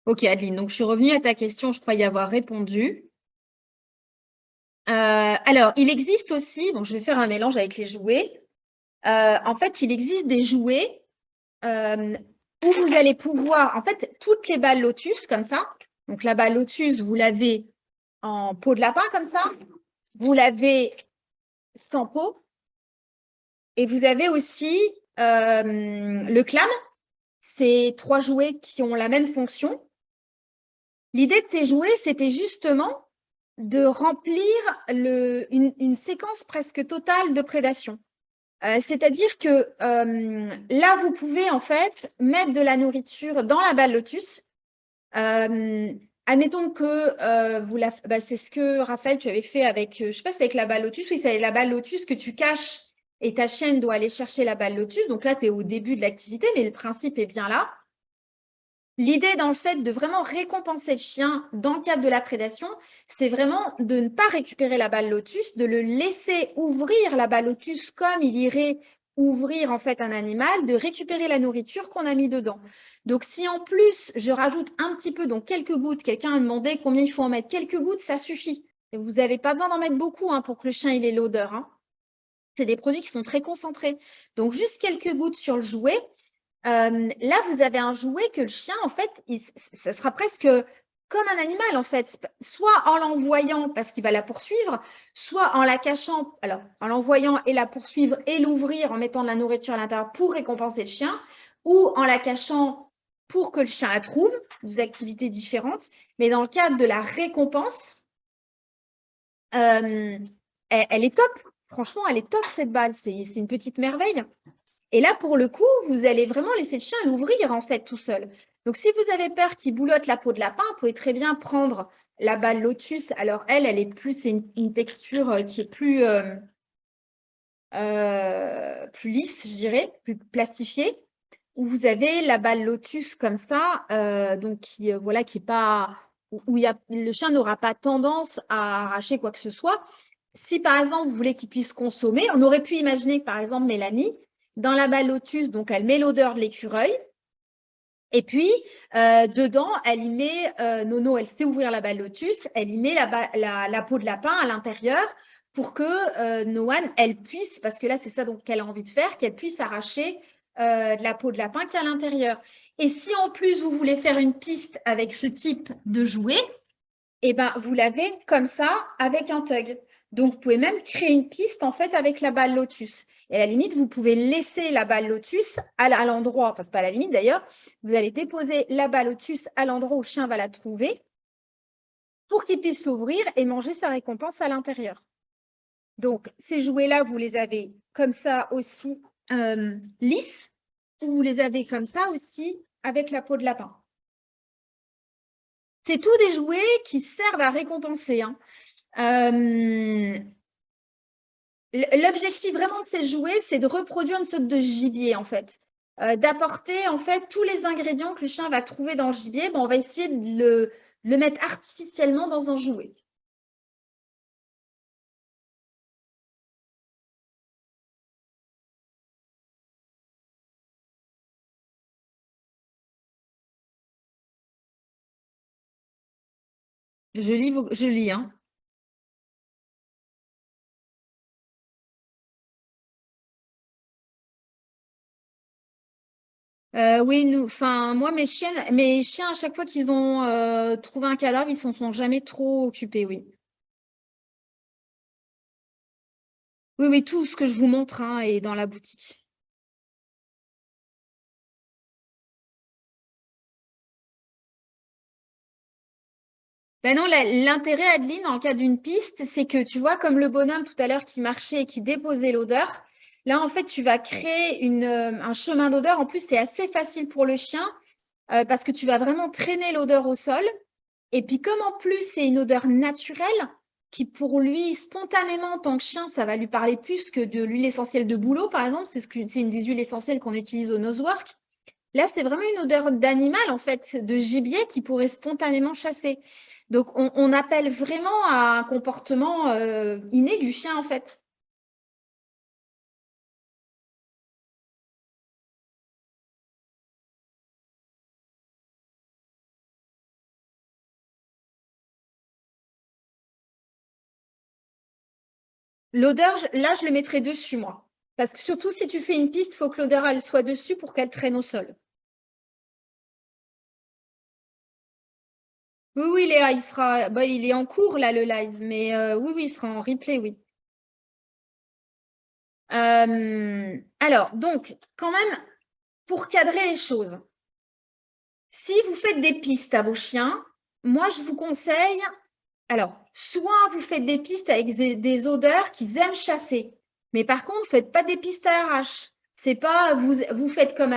Ok, Adeline, donc je suis revenue à ta question, je crois y avoir répondu. Alors, il existe aussi, bon, je vais faire un mélange avec les jouets. En fait, il existe des jouets où vous allez pouvoir, en fait, toutes les balles lotus comme ça. Donc, la balle lotus, vous l'avez en peau de lapin comme ça. Vous l'avez sans peau. Et vous avez aussi le clam. C'est 3 jouets qui ont la même fonction. L'idée de ces jouets, c'était justement de remplir une séquence presque totale de prédation. C'est-à-dire que là, vous pouvez en fait mettre de la nourriture dans la balle lotus. Admettons que c'est ce que Raphaël, tu avais fait avec, je ne sais pas si c'est avec la balle lotus, oui, c'est la balle lotus que tu caches et ta chienne doit aller chercher la balle lotus. Donc là, tu es au début de l'activité, mais le principe est bien là. L'idée dans le fait de vraiment récompenser le chien dans le cadre de la prédation, c'est vraiment de ne pas récupérer la balle lotus, de le laisser ouvrir la balle lotus comme il irait ouvrir en fait un animal, de récupérer la nourriture qu'on a mis dedans. Donc si en plus je rajoute un petit peu, donc quelques gouttes, quelqu'un a demandé combien il faut en mettre, quelques gouttes, ça suffit. Et vous n'avez pas besoin d'en mettre beaucoup pour que le chien il ait l'odeur. Hein. C'est des produits qui sont très concentrés. Donc juste quelques gouttes sur le jouet. Là, vous avez un jouet que le chien, en fait, ça sera presque comme un animal, en fait, soit en l'envoyant parce qu'il va la poursuivre, soit en la cachant, alors en l'envoyant et la poursuivre et l'ouvrir en mettant de la nourriture à l'intérieur pour récompenser le chien, ou en la cachant pour que le chien la trouve, 2 activités différentes. Mais dans le cadre de la récompense, elle est top. Franchement, elle est top, cette balle. C'est une petite merveille. Et là, pour le coup, vous allez vraiment laisser le chien l'ouvrir, en fait, tout seul. Donc, si vous avez peur qu'il boulotte la peau de lapin, vous pouvez très bien prendre la balle lotus. Alors, elle est plus, c'est une texture qui est plus lisse, je dirais, plus plastifiée, où vous avez la balle lotus comme ça, donc qui est pas, où le chien n'aura pas tendance à arracher quoi que ce soit. Si par exemple vous voulez qu'il puisse consommer, on aurait pu imaginer que par exemple Mélanie, dans la balle lotus, donc elle met l'odeur de l'écureuil, et puis dedans elle y met, Nono, elle sait ouvrir la balle lotus, elle y met la peau de lapin à l'intérieur pour que Noan, elle puisse, parce que là c'est ça qu'elle a envie de faire, qu'elle puisse arracher de la peau de lapin qui est à l'intérieur. Et si en plus vous voulez faire une piste avec ce type de jouet, eh ben, vous l'avez comme ça avec un tug. Donc, vous pouvez même créer une piste en fait avec la balle lotus. Et à la limite, vous pouvez laisser la balle lotus à l'endroit, enfin, c'est pas à la limite d'ailleurs, vous allez déposer la balle lotus à l'endroit où le chien va la trouver pour qu'il puisse l'ouvrir et manger sa récompense à l'intérieur. Donc, ces jouets-là, vous les avez comme ça aussi lisses, ou vous les avez comme ça aussi avec la peau de lapin. C'est tous des jouets qui servent à récompenser. Hein. L'objectif vraiment de ces jouets, c'est de reproduire une sorte de gibier, en fait. D'apporter, en fait, tous les ingrédients que le chien va trouver dans le gibier. Bon, on va essayer de le mettre artificiellement dans un jouet. Je lis, hein. Oui, moi, mes chiens, à chaque fois qu'ils ont trouvé un cadavre, ils s'en sont jamais trop occupés, oui. Oui, oui, tout ce que je vous montre hein, est dans la boutique. Ben non, l'intérêt, Adeline, en cas d'une piste, c'est que tu vois, comme le bonhomme tout à l'heure qui marchait et qui déposait l'odeur, là, en fait, tu vas créer un chemin d'odeur. En plus, c'est assez facile pour le chien parce que tu vas vraiment traîner l'odeur au sol. Et puis, comme en plus, c'est une odeur naturelle qui, pour lui, spontanément, en tant que chien, ça va lui parler plus que de l'huile essentielle de bouleau, par exemple. C'est une des huiles essentielles qu'on utilise au Nosework. Là, c'est vraiment une odeur d'animal, en fait, de gibier qui pourrait spontanément chasser. Donc, on appelle vraiment à un comportement inné du chien, en fait. L'odeur, là, je le mettrai dessus, moi. Parce que surtout, si tu fais une piste, il faut que l'odeur, elle soit dessus pour qu'elle traîne au sol. Oui, oui, Léa, il est en cours, là, le live. Mais oui, oui, il sera en replay, oui. Alors, donc, quand même, pour cadrer les choses, si vous faites des pistes à vos chiens, moi, je vous conseille, alors, soit vous faites des pistes avec des odeurs qu'ils aiment chasser, mais par contre, faites pas des pistes à l'arrache. C'est pas, vous faites comme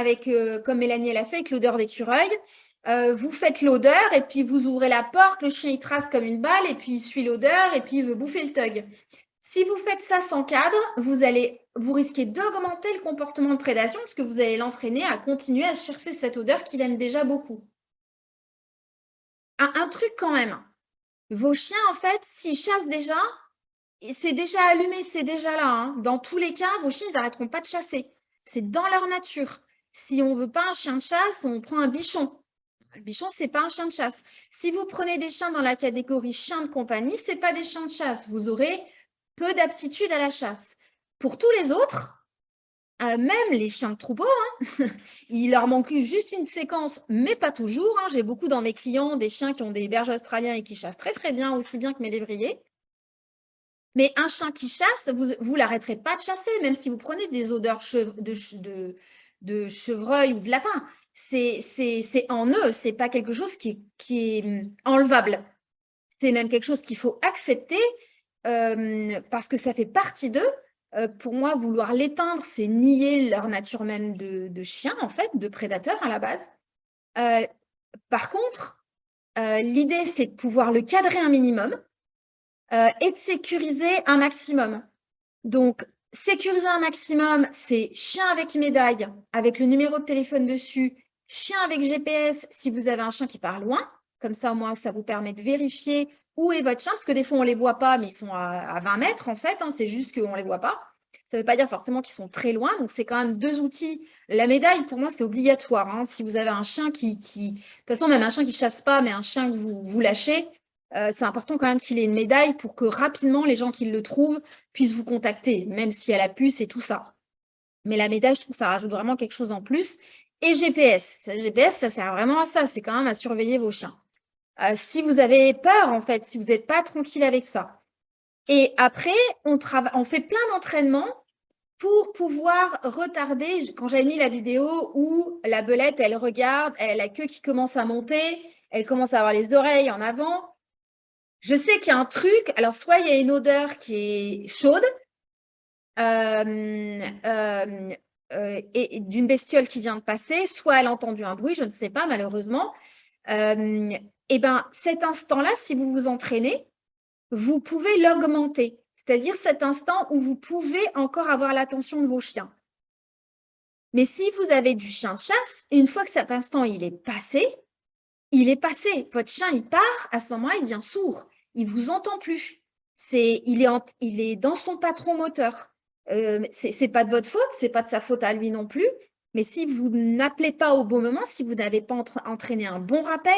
Mélanie l'a fait avec l'odeur d'écureuil, vous faites l'odeur et puis vous ouvrez la porte, le chien il trace comme une balle et puis il suit l'odeur et puis il veut bouffer le tug. Si vous faites ça sans cadre, vous risquez d'augmenter le comportement de prédation parce que vous allez l'entraîner à continuer à chercher cette odeur qu'il aime déjà beaucoup. Un truc quand même, vos chiens, en fait, s'ils chassent déjà, c'est déjà allumé, c'est déjà là. Hein. Dans tous les cas, vos chiens, ils n'arrêteront pas de chasser. C'est dans leur nature. Si on ne veut pas un chien de chasse, on prend un bichon. Un bichon, ce n'est pas un chien de chasse. Si vous prenez des chiens dans la catégorie chien de compagnie, ce n'est pas des chiens de chasse. Vous aurez peu d'aptitude à la chasse. Pour tous les autres, même les chiens de troupeau, hein, il leur manque juste une séquence, mais pas toujours. Hein. J'ai beaucoup dans mes clients des chiens qui ont des bergers australiens et qui chassent très très bien, aussi bien que mes lévriers. Mais un chien qui chasse, vous l'arrêterez pas de chasser, même si vous prenez des odeurs de chevreuil ou de lapin. C'est en eux, c'est pas quelque chose qui est enlevable. C'est même quelque chose qu'il faut accepter parce que ça fait partie d'eux. Pour moi, vouloir l'éteindre, c'est nier leur nature même de chien, en fait, de prédateur à la base. Par contre, l'idée, c'est de pouvoir le cadrer un minimum et de sécuriser un maximum. Donc, sécuriser un maximum, c'est chien avec médaille, avec le numéro de téléphone dessus, chien avec GPS si vous avez un chien qui part loin. Comme ça, au moins, ça vous permet de vérifier où est votre chien, parce que des fois, on ne les voit pas, mais ils sont à 20 mètres, en fait. C'est juste qu'on ne les voit pas. Ça ne veut pas dire forcément qu'ils sont très loin. Donc, c'est quand même 2 outils. La médaille, pour moi, c'est obligatoire. Si vous avez un chien qui… De toute façon, même un chien qui ne chasse pas, mais un chien que vous lâchez, c'est important quand même qu'il ait une médaille pour que rapidement, les gens qui le trouvent puissent vous contacter, même s'il y a la puce et tout ça. Mais la médaille, je trouve que ça rajoute vraiment quelque chose en plus. Et GPS. GPS, ça sert vraiment à ça. C'est quand même à surveiller vos chiens. Si vous avez peur, en fait, si vous n'êtes pas tranquille avec ça. Et après, on fait plein d'entraînements pour pouvoir retarder. Quand j'avais mis la vidéo où la belette, elle regarde, elle a la queue qui commence à monter, elle commence à avoir les oreilles en avant. Je sais qu'il y a un truc. Alors, soit il y a une odeur qui est chaude, et d'une bestiole qui vient de passer, soit elle a entendu un bruit, je ne sais pas, malheureusement. Et ben, cet instant-là, si vous vous entraînez, vous pouvez l'augmenter. C'est-à-dire cet instant où vous pouvez encore avoir l'attention de vos chiens. Mais si vous avez du chien de chasse, une fois que cet instant il est passé, il est passé. Votre chien, il part, à ce moment-là, il devient sourd. Il ne vous entend plus. Il est dans son patron moteur. Ce n'est pas de votre faute, ce n'est pas de sa faute à lui non plus. Mais si vous n'appelez pas au bon moment, si vous n'avez pas entraîné un bon rappel,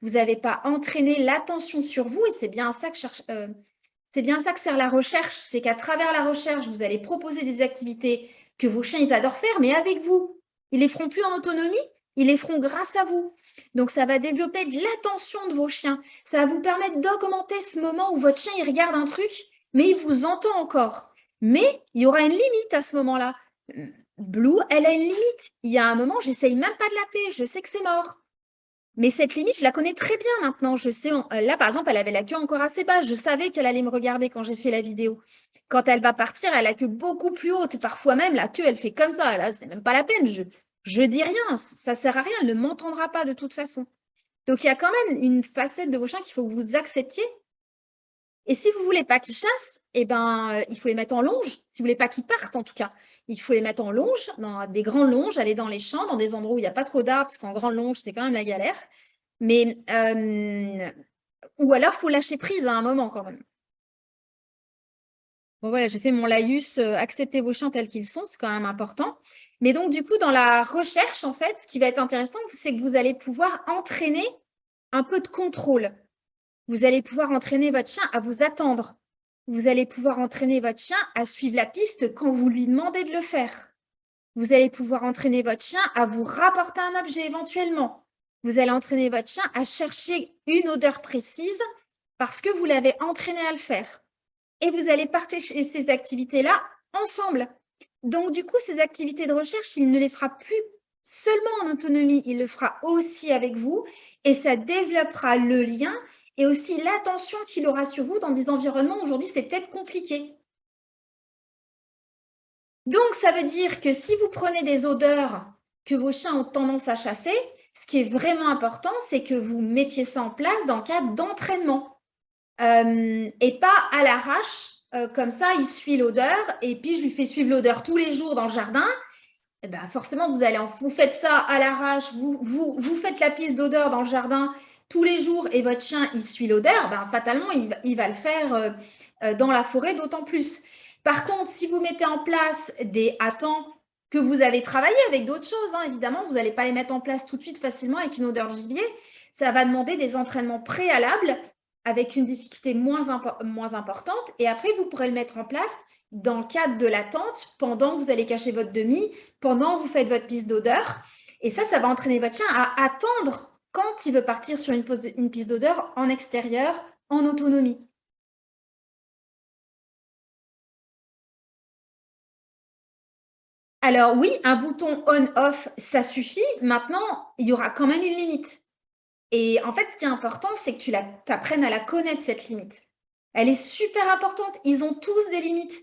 vous n'avez pas entraîné l'attention sur vous, et c'est bien ça que sert la recherche, c'est qu'à travers la recherche, vous allez proposer des activités que vos chiens, ils adorent faire, mais avec vous. Ils ne les feront plus en autonomie, ils les feront grâce à vous. Donc, ça va développer de l'attention de vos chiens. Ça va vous permettre d'augmenter ce moment où votre chien, il regarde un truc, mais il vous entend encore. Mais il y aura une limite à ce moment-là. Blue, elle a une limite. Il y a un moment, j'essaye même pas de l'appeler, je sais que c'est mort. Mais cette limite, je la connais très bien maintenant. Je sais, là, par exemple, elle avait la queue encore assez basse. Je savais qu'elle allait me regarder quand j'ai fait la vidéo. Quand elle va partir, elle a la queue beaucoup plus haute. Parfois même, la queue, elle fait comme ça. Là, c'est même pas la peine. Je dis rien. Ça sert à rien. Elle ne m'entendra pas de toute façon. Donc, il y a quand même une facette de vos chiens qu'il faut que vous acceptiez. Et si vous voulez pas qu'ils chassent, eh ben, il faut les mettre en longe. Si vous voulez pas qu'ils partent, en tout cas, il faut les mettre en longe, dans des grandes longes, aller dans les champs, dans des endroits où il n'y a pas trop d'arbres, parce qu'en grande longe, c'est quand même la galère. Mais, ou alors, il faut lâcher prise à un moment quand même. Bon, voilà, j'ai fait mon laïus, acceptez vos chiens tels qu'ils sont, c'est quand même important. Mais donc, du coup, dans la recherche, en fait, ce qui va être intéressant, c'est que vous allez pouvoir entraîner un peu de contrôle. Vous allez pouvoir entraîner votre chien à vous attendre. Vous allez pouvoir entraîner votre chien à suivre la piste quand vous lui demandez de le faire. Vous allez pouvoir entraîner votre chien à vous rapporter un objet éventuellement. Vous allez entraîner votre chien à chercher une odeur précise parce que vous l'avez entraîné à le faire. Et vous allez partager ces activités-là ensemble. Donc, du coup, ces activités de recherche, il ne les fera plus seulement en autonomie, il le fera aussi avec vous et ça développera le lien et aussi l'attention qu'il aura sur vous dans des environnements où aujourd'hui, c'est peut-être compliqué. Donc, ça veut dire que si vous prenez des odeurs que vos chiens ont tendance à chasser, ce qui est vraiment important, c'est que vous mettiez ça en place dans le cadre d'entraînement et pas à l'arrache. Comme ça, il suit l'odeur et puis je lui fais suivre l'odeur tous les jours dans le jardin. Et ben forcément, vous faites ça à l'arrache, vous faites la piste d'odeur dans le jardin tous les jours et votre chien, il suit l'odeur, ben, fatalement, il va le faire dans la forêt d'autant plus. Par contre, si vous mettez en place des hattans que vous avez travaillé avec d'autres choses, évidemment, vous n'allez pas les mettre en place tout de suite facilement avec une odeur de gibier. Ça va demander des entraînements préalables avec une difficulté moins importante. Et après, vous pourrez le mettre en place dans le cadre de l'attente, pendant que vous allez cacher votre demi, pendant que vous faites votre piste d'odeur. Et ça va entraîner votre chien à attendre quand il veut partir sur une piste d'odeur en extérieur, en autonomie. Alors oui, un bouton on-off, ça suffit. Maintenant, il y aura quand même une limite. Et en fait, ce qui est important, c'est que tu apprennes à la connaître, cette limite. Elle est super importante. Ils ont tous des limites.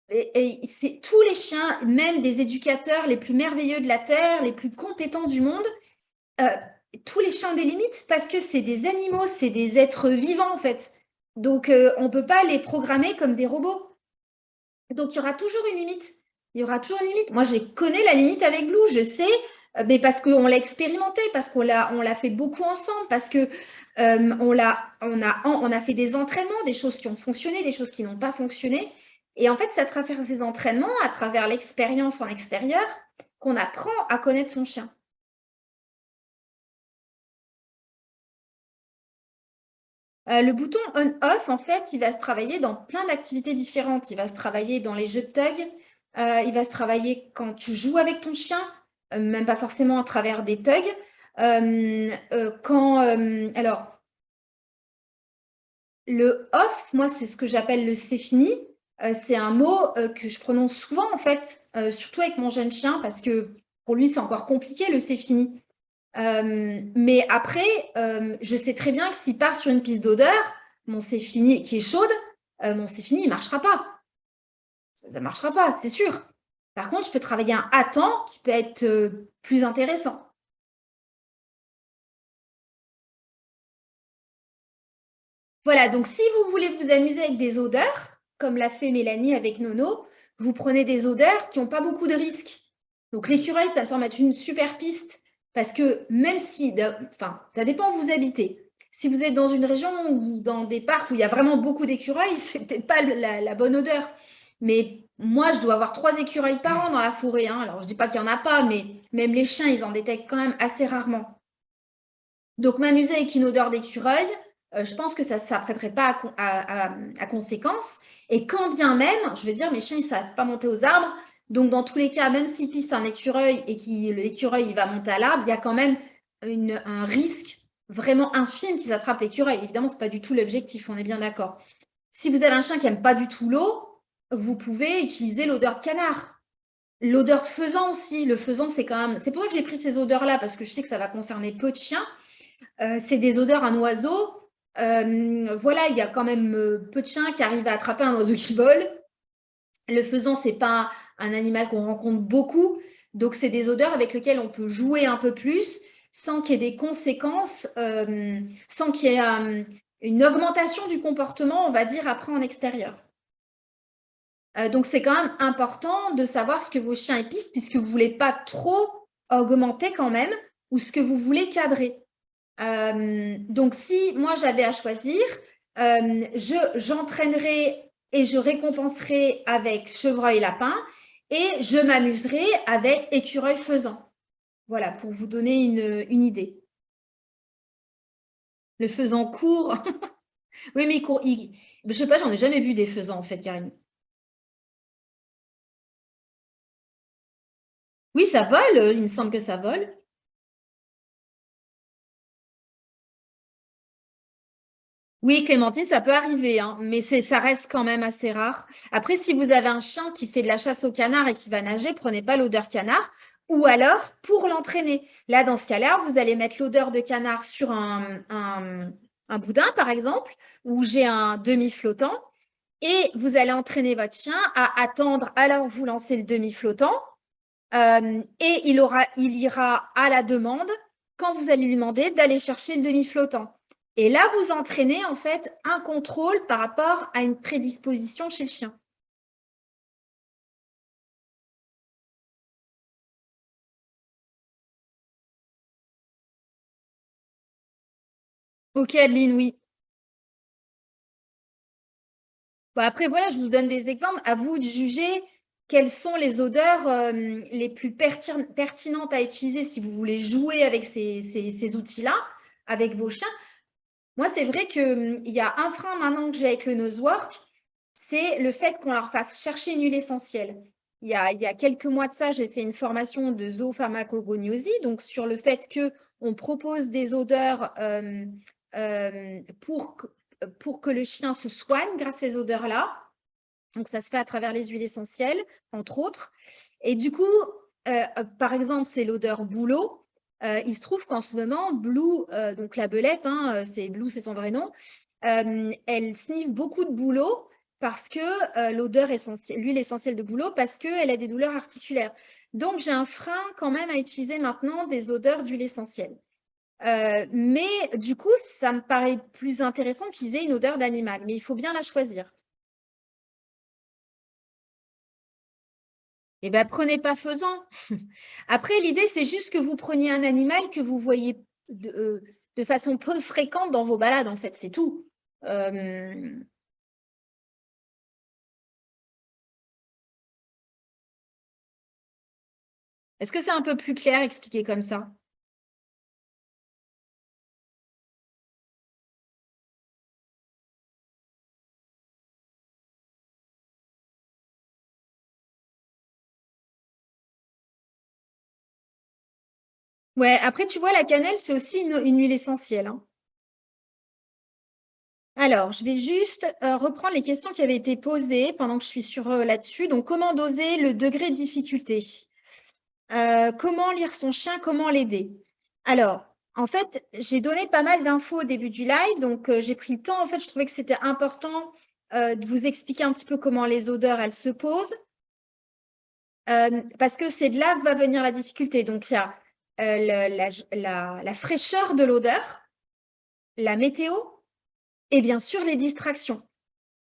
Et c'est tous les chiens, même des éducateurs les plus merveilleux de la Terre, les plus compétents du monde, tous les chiens ont des limites parce que c'est des animaux, c'est des êtres vivants en fait. Donc, on ne peut pas les programmer comme des robots. Donc, il y aura toujours une limite. Il y aura toujours une limite. Moi, je connais la limite avec Blue, je sais, mais parce qu'on l'a expérimenté, parce qu'on l'a fait beaucoup ensemble, parce que on a fait des entraînements, des choses qui ont fonctionné, des choses qui n'ont pas fonctionné. Et en fait, c'est à travers ces entraînements, à travers l'expérience en extérieur, qu'on apprend à connaître son chien. Le bouton on-off, en fait, il va se travailler dans plein d'activités différentes. Il va se travailler dans les jeux de tug, il va se travailler quand tu joues avec ton chien, même pas forcément à travers des tugs. Alors, le off, moi, c'est ce que j'appelle le c'est fini. C'est un mot que je prononce souvent, en fait, surtout avec mon jeune chien, parce que pour lui, c'est encore compliqué, le c'est fini. Mais après, je sais très bien que s'il part sur une piste d'odeur, mon c'est fini qui est chaude, mon c'est fini, il ne marchera pas. Ça ne marchera pas, c'est sûr. Par contre, je peux travailler un attends qui peut être plus intéressant. Voilà, donc si vous voulez vous amuser avec des odeurs, comme l'a fait Mélanie avec Nono, vous prenez des odeurs qui n'ont pas beaucoup de risques. Donc l'écureuil, ça me semble être une super piste parce que même si, enfin, ça dépend où vous habitez. Si vous êtes dans une région ou dans des parcs où il y a vraiment beaucoup d'écureuils, c'est peut-être pas la bonne odeur. Mais moi, je dois avoir 3 écureuils par an dans la forêt, hein. Alors, je dis pas qu'il y en a pas, mais même les chiens, ils en détectent quand même assez rarement. Donc, m'amuser avec une odeur d'écureuil, je pense que ça ne s'apprêterait pas à conséquence. Et quand bien même, je veux dire, mes chiens, ils ne savent pas monter aux arbres. Donc, dans tous les cas, même s'ils pistent un écureuil et que l'écureuil il va monter à l'arbre, il y a quand même un risque vraiment infime qu'ils attrapent l'écureuil. Évidemment, ce n'est pas du tout l'objectif, on est bien d'accord. Si vous avez un chien qui n'aime pas du tout l'eau, vous pouvez utiliser l'odeur de canard. L'odeur de faisan aussi. Le faisan, c'est quand même. C'est pour ça que j'ai pris ces odeurs-là, parce que je sais que ça va concerner peu de chiens. C'est des odeurs à oiseau. Voilà, il y a quand même peu de chiens qui arrivent à attraper un oiseau qui vole. Le faisan, c'est pas un animal qu'on rencontre beaucoup. Donc, c'est des odeurs avec lesquelles on peut jouer un peu plus sans qu'il y ait des conséquences, sans qu'il y ait une augmentation du comportement, on va dire, après en extérieur. Donc, c'est quand même important de savoir ce que vos chiens épicent puisque vous ne voulez pas trop augmenter quand même ou ce que vous voulez cadrer. Donc, si moi j'avais à choisir, j'entraînerais et je récompenserais avec chevreuil lapin et je m'amuserais avec écureuil faisan. Voilà, pour vous donner une idée. Le faisan court. Oui, mais il court. Je sais pas, j'en ai jamais vu des faisans en fait, Karine. Oui, ça vole, il me semble que ça vole. Oui, Clémentine, ça peut arriver, hein, mais ça reste quand même assez rare. Après, si vous avez un chien qui fait de la chasse au canard et qui va nager, prenez pas l'odeur canard. Ou alors, pour l'entraîner. Là, dans ce cas-là, vous allez mettre l'odeur de canard sur un boudin, par exemple, où j'ai un demi-flottant, et vous allez entraîner votre chien à attendre, alors vous lancez le demi-flottant, et il ira à la demande quand vous allez lui demander d'aller chercher le demi-flottant. Et là, vous entraînez en fait un contrôle par rapport à une prédisposition chez le chien. Ok, Adeline, oui. Bon, après, voilà, je vous donne des exemples. À vous de juger quelles sont les odeurs les plus pertinentes à utiliser si vous voulez jouer avec ces outils-là, avec vos chiens. Moi, c'est vrai qu'il y a un frein maintenant que j'ai avec le Nosework, c'est le fait qu'on leur fasse chercher une huile essentielle. Il y a quelques mois de ça, j'ai fait une formation de zoopharmacognosie, donc sur le fait qu'on propose des odeurs pour que le chien se soigne grâce à ces odeurs-là. Donc, ça se fait à travers les huiles essentielles, entre autres. Et du coup, par exemple, c'est l'odeur bouleau. Il se trouve qu'en ce moment, Blue, donc la belette, hein, Blue, c'est son vrai nom, elle sniffe beaucoup de bouleau parce que l'huile essentielle de bouleau, parce qu'elle a des douleurs articulaires. Donc, j'ai un frein quand même à utiliser maintenant des odeurs d'huile essentielle. Mais du coup, ça me paraît plus intéressant qu'ils aient une odeur d'animal, mais il faut bien la choisir. Eh ben, prenez pas faisan. Après, l'idée, c'est juste que vous preniez un animal que vous voyez de façon peu fréquente dans vos balades, en fait, c'est tout. Est-ce que c'est un peu plus clair expliqué comme ça? Ouais, après, tu vois, la cannelle, c'est aussi une huile essentielle, hein. Alors, je vais juste reprendre les questions qui avaient été posées pendant que je suis sur là-dessus. Donc, comment doser le degré de difficulté? Comment lire son chien? Comment l'aider? Alors, en fait, j'ai donné pas mal d'infos au début du live, donc j'ai pris le temps. En fait, je trouvais que c'était important de vous expliquer un petit peu comment les odeurs, elles se posent, parce que c'est de là que va venir la difficulté. Donc, il y a la fraîcheur de l'odeur, la météo et bien sûr les distractions.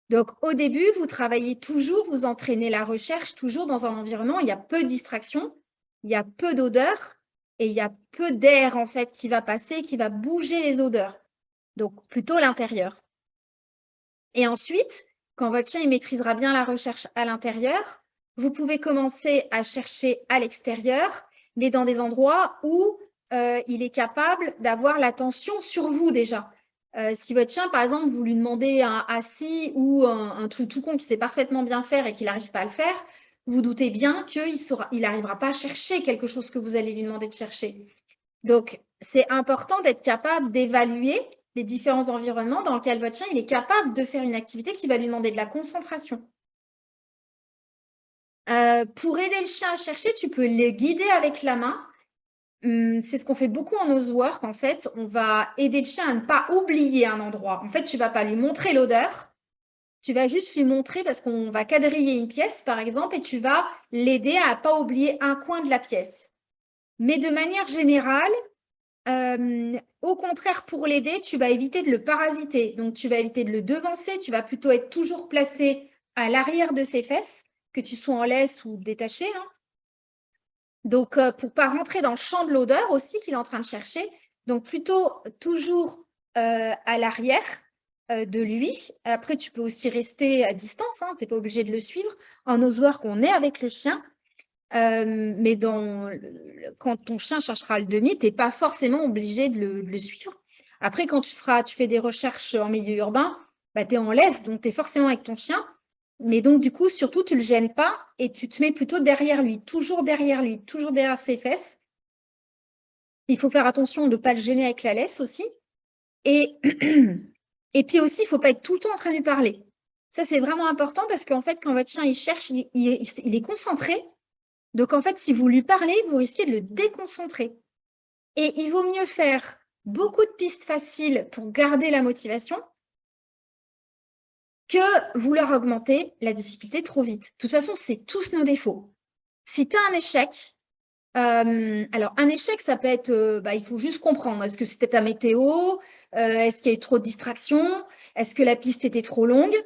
Donc, au début, vous travaillez toujours, vous entraînez la recherche toujours dans un environnement où il y a peu de distractions, il y a peu d'odeurs et il y a peu d'air en fait qui va passer, qui va bouger les odeurs. Donc, plutôt l'intérieur. Et ensuite, quand votre chien il maîtrisera bien la recherche à l'intérieur, vous pouvez commencer à chercher à l'extérieur, mais dans des endroits où il est capable d'avoir l'attention sur vous déjà. Si votre chien, par exemple, vous lui demandez un assis ou un truc tout con qu'il sait parfaitement bien faire et qu'il n'arrive pas à le faire, vous doutez bien qu'il n'arrivera pas à chercher quelque chose que vous allez lui demander de chercher. Donc, c'est important d'être capable d'évaluer les différents environnements dans lesquels votre chien il est capable de faire une activité qui va lui demander de la concentration. Pour aider le chien à chercher, tu peux le guider avec la main. C'est ce qu'on fait beaucoup en nosework. En fait, on va aider le chien à ne pas oublier un endroit. En fait, tu ne vas pas lui montrer l'odeur. Tu vas juste lui montrer parce qu'on va quadriller une pièce, par exemple, et tu vas l'aider à ne pas oublier un coin de la pièce. Mais de manière générale, au contraire, pour l'aider, tu vas éviter de le parasiter. Donc, tu vas éviter de le devancer. Tu vas plutôt être toujours placé à l'arrière de ses fesses, que tu sois en laisse ou détaché, hein. Donc, pour ne pas rentrer dans le champ de l'odeur aussi qu'il est en train de chercher. Donc, plutôt toujours à l'arrière de lui. Après, tu peux aussi rester à distance, hein, tu n'es pas obligé de le suivre. En nosework, on est avec le chien. Mais quand ton chien cherchera le demi, tu n'es pas forcément obligé de le suivre. Après, quand tu fais des recherches en milieu urbain, bah, tu es en laisse, donc tu es forcément avec ton chien. Mais donc, du coup, surtout, tu ne le gênes pas et tu te mets plutôt derrière lui, toujours derrière ses fesses. Il faut faire attention de ne pas le gêner avec la laisse aussi. Et, et puis aussi, il ne faut pas être tout le temps en train de lui parler. Ça, c'est vraiment important parce qu'en fait, quand votre chien il cherche, il est concentré. Donc, en fait, si vous lui parlez, vous risquez de le déconcentrer. Et il vaut mieux faire beaucoup de pistes faciles pour garder la motivation que vouloir augmenter la difficulté trop vite. De toute façon, c'est tous nos défauts. Si tu as un échec, alors un échec, ça peut être, il faut juste comprendre. Est-ce que c'était ta météo? Est-ce qu'il y a eu trop de distractions? Est-ce que la piste était trop longue?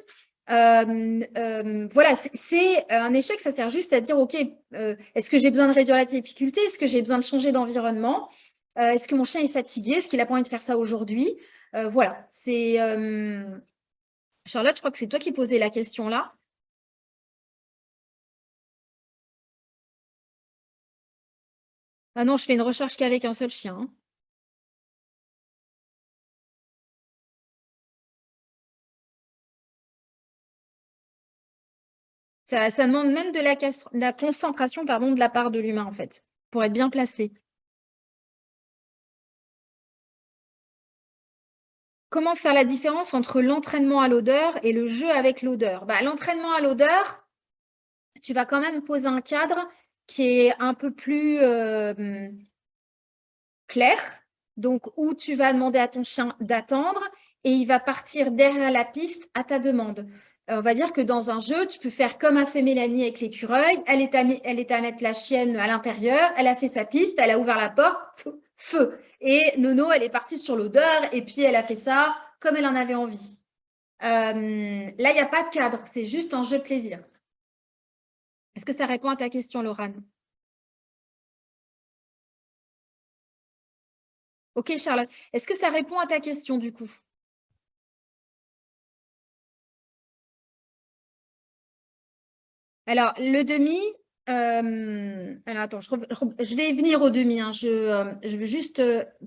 Voilà, c'est un échec, ça sert juste à dire, OK, est-ce que j'ai besoin de réduire la difficulté? Est-ce que j'ai besoin de changer d'environnement? Est-ce que mon chien est fatigué? Est-ce qu'il n'a pas envie de faire ça aujourd'hui? Voilà, c'est… Charlotte, je crois que c'est toi qui posais la question là. Ah non, je fais une recherche qu'avec un seul chien, hein. Ça demande même de la concentration pardon, de la part de l'humain, en fait, pour être bien placé. Comment faire la différence entre l'entraînement à l'odeur et le jeu avec l'odeur? L'entraînement à l'odeur, tu vas quand même poser un cadre qui est un peu plus clair, donc où tu vas demander à ton chien d'attendre et il va partir derrière la piste à ta demande. On va dire que dans un jeu, tu peux faire comme a fait Mélanie avec l'écureuil. Elle est à mettre la chienne à l'intérieur, elle a fait sa piste, elle a ouvert la porte, feu. Et Nono, elle est partie sur l'odeur et puis elle a fait ça comme elle en avait envie. Là, il n'y a pas de cadre, c'est juste un jeu de plaisir. Est-ce que ça répond à ta question, Laurane? Ok, Charlotte. Est-ce que ça répond à ta question, du coup? Alors, le demi, alors attends, je vais venir au demi. Hein. Je veux juste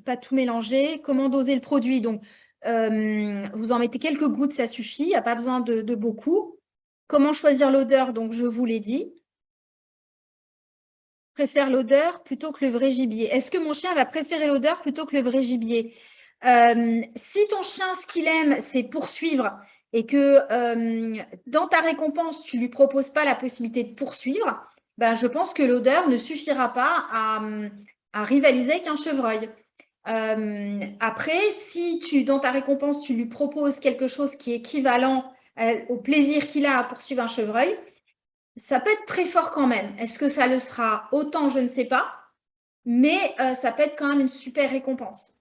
pas tout mélanger. Comment doser le produit? Donc, vous en mettez quelques gouttes, ça suffit. Il n'y a pas besoin de beaucoup. Comment choisir l'odeur? Donc, je vous l'ai dit. Préfère l'odeur plutôt que le vrai gibier. Est-ce que mon chien va préférer l'odeur plutôt que le vrai gibier? Si ton chien, ce qu'il aime, c'est poursuivre et que dans ta récompense, tu lui proposes pas la possibilité de poursuivre, ben, je pense que l'odeur ne suffira pas à rivaliser avec un chevreuil. Après, si dans ta récompense, tu lui proposes quelque chose qui est équivalent au plaisir qu'il a à poursuivre un chevreuil, ça peut être très fort quand même. Est-ce que ça le sera autant? Je ne sais pas. Mais ça peut être quand même une super récompense.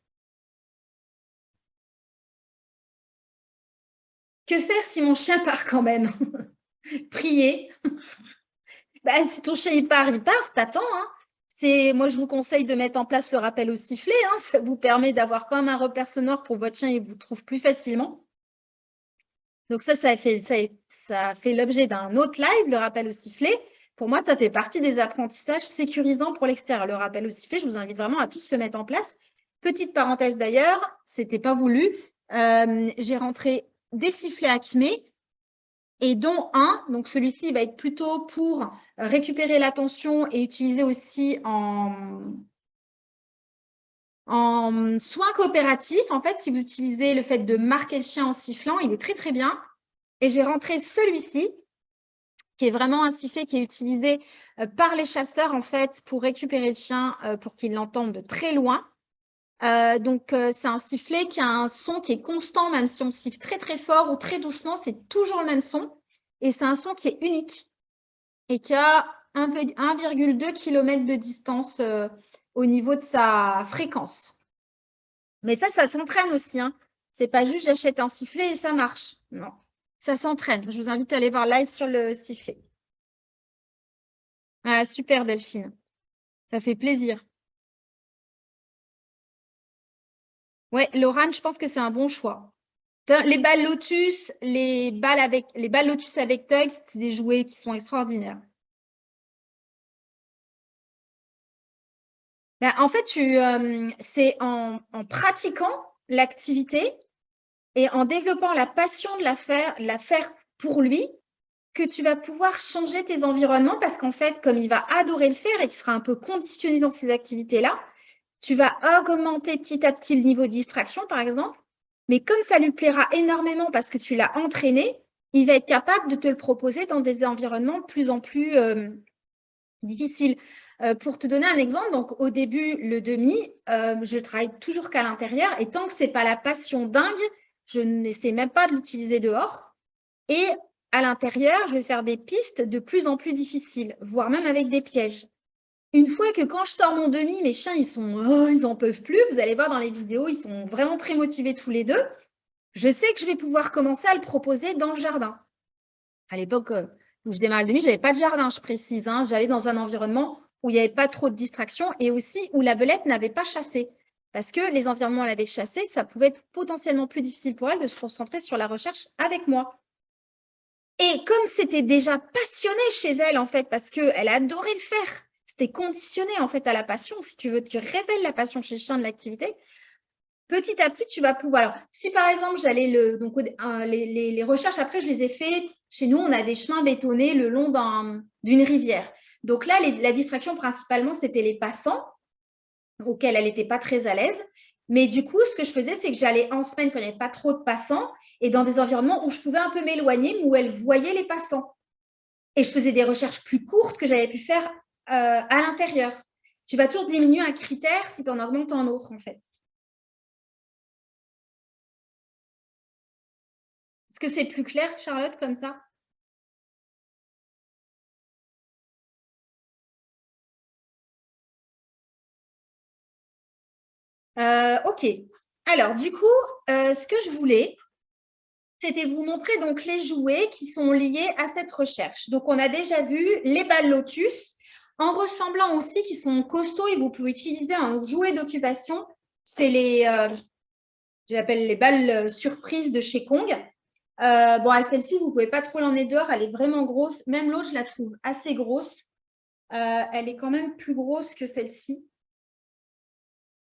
Que faire si mon chien part quand même? Prier. Bah, si ton chien il part, t'attends. Hein. Moi, je vous conseille de mettre en place le rappel au sifflet. Hein. Ça vous permet d'avoir quand même un repère sonore pour votre chien et vous trouve plus facilement. Donc ça fait l'objet d'un autre live, le rappel au sifflet. Pour moi, ça fait partie des apprentissages sécurisants pour l'extérieur. Le rappel au sifflet, je vous invite vraiment à tous le mettre en place. Petite parenthèse d'ailleurs, c'était pas voulu. J'ai rentré des sifflets Acmé et dont un, donc celui-ci va être plutôt pour récupérer l'attention et utiliser aussi en soins coopératifs. En fait, si vous utilisez le fait de marquer le chien en sifflant, il est très très bien. Et j'ai rentré celui-ci, qui est vraiment un sifflet qui est utilisé par les chasseurs, en fait, pour récupérer le chien, pour qu'il l'entende de très loin. Donc, c'est un sifflet qui a un son qui est constant, même si on siffle très, très fort ou très doucement, c'est toujours le même son. Et c'est un son qui est unique et qui a 1,2 km de distance au niveau de sa fréquence. Mais ça s'entraîne aussi. Hein. C'est pas juste j'achète un sifflet et ça marche. Non. Ça s'entraîne. Je vous invite à aller voir live sur le sifflet. Ah, super, Delphine. Ça fait plaisir. Ouais, Laurent, je pense que c'est un bon choix. Les balles Lotus, les balles Lotus avec Tugs, c'est des jouets qui sont extraordinaires. Ben, en fait, c'est en pratiquant l'activité et en développant la passion de la faire pour lui, que tu vas pouvoir changer tes environnements parce qu'en fait, comme il va adorer le faire et qu'il sera un peu conditionné dans ces activités-là, tu vas augmenter petit à petit le niveau de distraction, par exemple. Mais comme ça lui plaira énormément parce que tu l'as entraîné, il va être capable de te le proposer dans des environnements de plus en plus difficiles. Pour te donner un exemple, donc au début, le demi, je travaille toujours qu'à l'intérieur et tant que ce n'est pas la passion dingue, je n'essaie même pas de l'utiliser dehors. Et à l'intérieur, je vais faire des pistes de plus en plus difficiles, voire même avec des pièges. Une fois que quand je sors mon demi, mes chiens, ils en peuvent plus. Vous allez voir dans les vidéos, ils sont vraiment très motivés tous les deux. Je sais que je vais pouvoir commencer à le proposer dans le jardin. À l'époque où je démarrais le demi, je n'avais pas de jardin, je précise. Hein. J'allais dans un environnement où il n'y avait pas trop de distractions et aussi où la belette n'avait pas chassé. Parce que les environnements où elle avait chassé, ça pouvait être potentiellement plus difficile pour elle de se concentrer sur la recherche avec moi. Et comme c'était déjà passionné chez elle, en fait, parce qu'elle adorait le faire, c'était conditionné, en fait, à la passion. Si tu veux, tu révèles la passion chez le chien de l'activité, petit à petit, tu vas pouvoir. Alors, si par exemple, donc, les recherches, après, je les ai fait. Chez nous, on a des chemins bétonnés le long d'une rivière. Donc là, la distraction, principalement, c'était les passants, auxquels elle n'était pas très à l'aise. Mais du coup, ce que je faisais, c'est que j'allais en semaine quand il n'y avait pas trop de passants et dans des environnements où je pouvais un peu m'éloigner, où elle voyait les passants. Et je faisais des recherches plus courtes que j'avais pu faire à l'intérieur. Tu vas toujours diminuer un critère si tu en augmentes un autre, en fait. Est-ce que c'est plus clair, Charlotte, comme ça? Ok. Alors, du coup, ce que je voulais, c'était vous montrer donc les jouets qui sont liés à cette recherche. Donc, on a déjà vu les balles Lotus, en ressemblant aussi, qui sont costauds et vous pouvez utiliser un jouet d'occupation. C'est j'appelle les balles surprises de chez Kong. Bon, celle-ci, vous ne pouvez pas trop l'emmener dehors, elle est vraiment grosse. Même l'autre, je la trouve assez grosse. Elle est quand même plus grosse que celle-ci.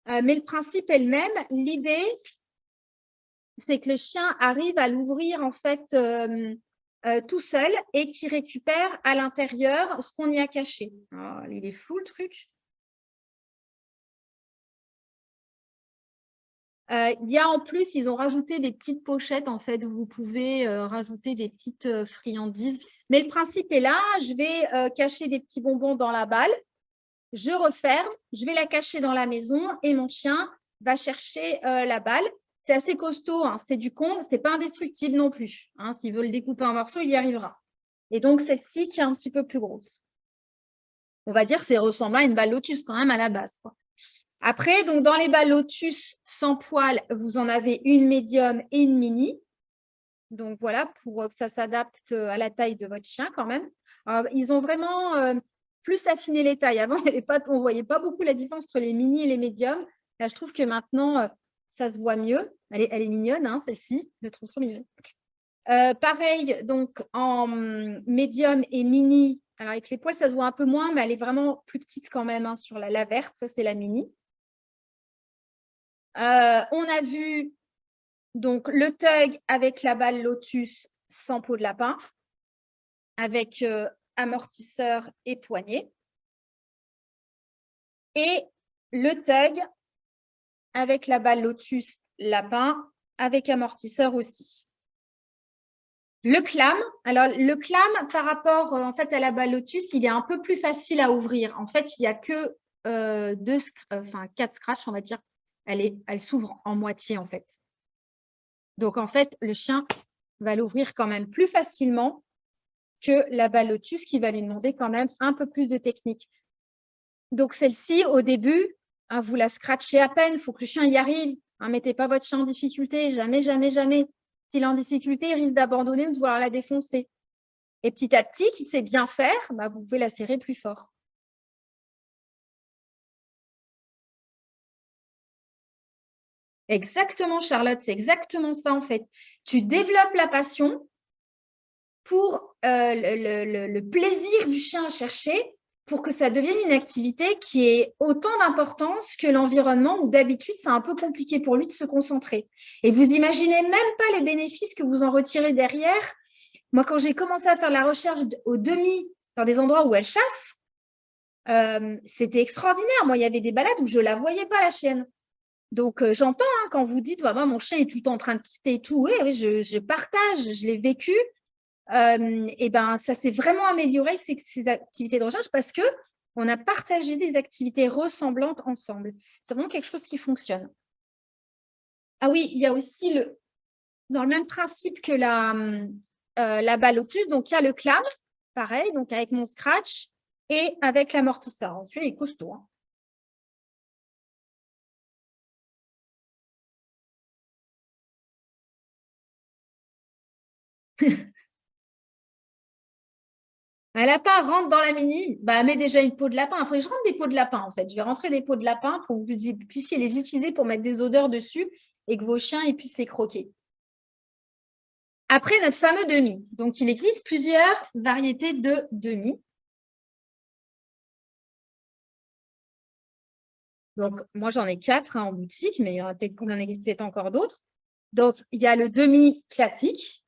Mais le principe est le même. L'idée, c'est que le chien arrive à l'ouvrir en fait tout seul et qu'il récupère à l'intérieur ce qu'on y a caché. Oh, il est flou le truc. Il y a en plus, ils ont rajouté des petites pochettes en fait où vous pouvez rajouter des petites friandises. Mais le principe est là. Je vais cacher des petits bonbons dans la balle. Je referme, je vais la cacher dans la maison et mon chien va chercher la balle. C'est assez costaud, hein, c'est du Kong, c'est pas indestructible non plus. Hein, s'il veut le découper en morceaux, il y arrivera. Et donc, celle-ci qui est un petit peu plus grosse. On va dire que c'est ressemblant à une balle Lotus quand même à la base, quoi. Après, donc dans les balles Lotus sans poil, vous en avez une médium et une mini. Donc voilà, pour que ça s'adapte à la taille de votre chien quand même. Ils ont vraiment plus affiné les tailles. Avant, on ne voyait pas beaucoup la différence entre les mini et les médiums. Là, je trouve que maintenant, ça se voit mieux. Elle est mignonne, hein, celle-ci. Je la trouve trop mignonne. Pareil, donc en médium et mini. Alors, avec les poils, ça se voit un peu moins, mais elle est vraiment plus petite quand même, hein, sur la verte. Ça, c'est la mini. On a vu donc le Tug avec la balle Lotus sans peau de lapin, avec amortisseur et poignée. Et le Tug avec la balle Lotus lapin, avec amortisseur aussi. Le clam, alors le clam par rapport en fait à la balle Lotus, il est un peu plus facile à ouvrir. En fait, il n'y a que 4 scratchs, on va dire. Elle s'ouvre en moitié en fait. Donc en fait, le chien va l'ouvrir quand même plus facilement que la balle Lotus qui va lui demander quand même un peu plus de technique. Donc celle-ci, au début, hein, vous la scratchez à peine, il faut que le chien y arrive. Ne mettez pas votre chien en difficulté, jamais, jamais, jamais. S'il est en difficulté, il risque d'abandonner ou de vouloir la défoncer. Et petit à petit, qu'il sait bien faire, bah, vous pouvez la serrer plus fort. Exactement, Charlotte, c'est exactement ça en fait. Tu développes la passion pour le plaisir du chien à chercher, pour que ça devienne une activité qui ait autant d'importance que l'environnement où d'habitude, c'est un peu compliqué pour lui de se concentrer. Et vous imaginez même pas les bénéfices que vous en retirez derrière. Moi, quand j'ai commencé à faire la recherche au demi dans des endroits où elle chasse, c'était extraordinaire. Moi, il y avait des balades où je ne la voyais pas, la chienne. Donc, j'entends hein, quand vous dites, moi, mon chien est tout le temps en train de pister et tout. Oui, je partage, je l'ai vécu. Et ben, ça s'est vraiment amélioré, ces activités de recherche, parce qu'on a partagé des activités ressemblantes ensemble. C'est vraiment quelque chose qui fonctionne. Ah oui, il y a aussi, dans le même principe que la balle Lotus, donc il y a le clam, pareil, donc avec mon scratch et avec l'amortisseur. Celui-là est costaud. Hein. Un lapin rentre dans la mini, bah, mets déjà une peau de lapin. Il faudrait que je rentre des peaux de lapin, en fait. Je vais rentrer des peaux de lapin pour que vous puissiez les utiliser pour mettre des odeurs dessus et que vos chiens ils puissent les croquer. Après, notre fameux demi. Donc, il existe plusieurs variétés de demi. Donc, moi, j'en ai 4 hein, en boutique, mais il en existe peut-être encore d'autres. Donc, il y a le demi classique,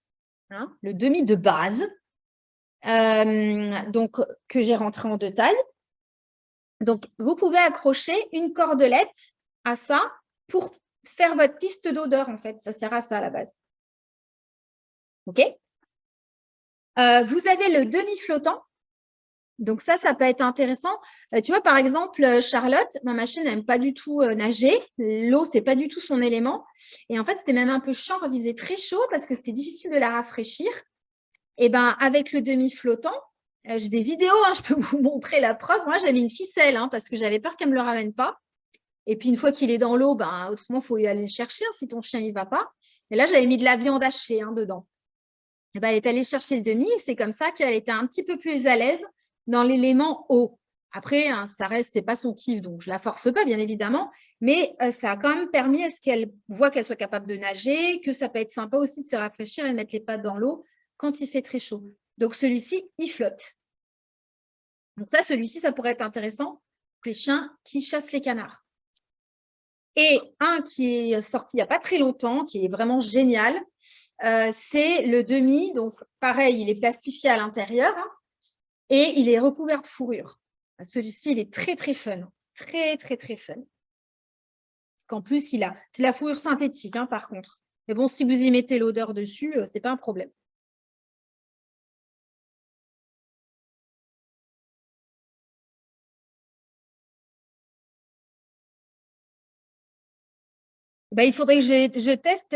hein, le demi de base, donc, que j'ai rentré en 2 tailles. Donc, vous pouvez accrocher une cordelette à ça pour faire votre piste d'odeur, en fait. Ça sert à ça à la base. OK. Vous avez le demi-flottant. Donc, ça peut être intéressant. Tu vois, par exemple, Charlotte, ma chienne n'aime pas du tout nager. L'eau, c'est pas du tout son élément. Et en fait, c'était même un peu chiant quand il faisait très chaud parce que c'était difficile de la rafraîchir. Et ben, avec le demi-flottant, j'ai des vidéos, hein, je peux vous montrer la preuve. Moi, j'avais une ficelle hein, parce que j'avais peur qu'elle ne me le ramène pas. Et puis, une fois qu'il est dans l'eau, ben, autrement, il faut y aller le chercher si ton chien n'y va pas. Et là, j'avais mis de la viande hachée dedans. Et ben, elle est allée chercher le demi et c'est comme ça qu'elle était un petit peu plus à l'aise dans l'élément eau. Après, hein, ça reste, c'est pas son kiff, donc je la force pas, bien évidemment, mais ça a quand même permis à ce qu'elle voit qu'elle soit capable de nager, que ça peut être sympa aussi de se rafraîchir et de mettre les pattes dans l'eau quand il fait très chaud. Donc, celui-ci, il flotte. Donc ça, celui-ci, ça pourrait être intéressant pour les chiens qui chassent les canards. Et un qui est sorti il n'y a pas très longtemps, qui est vraiment génial, c'est le demi. Donc, pareil, il est plastifié à l'intérieur et il est recouvert de fourrure. Celui-ci, il est très, très fun. Très, très, très fun. Parce qu'en plus, c'est la fourrure synthétique, par contre. Mais bon, si vous y mettez l'odeur dessus, ce n'est pas un problème. Ben, il faudrait que je teste.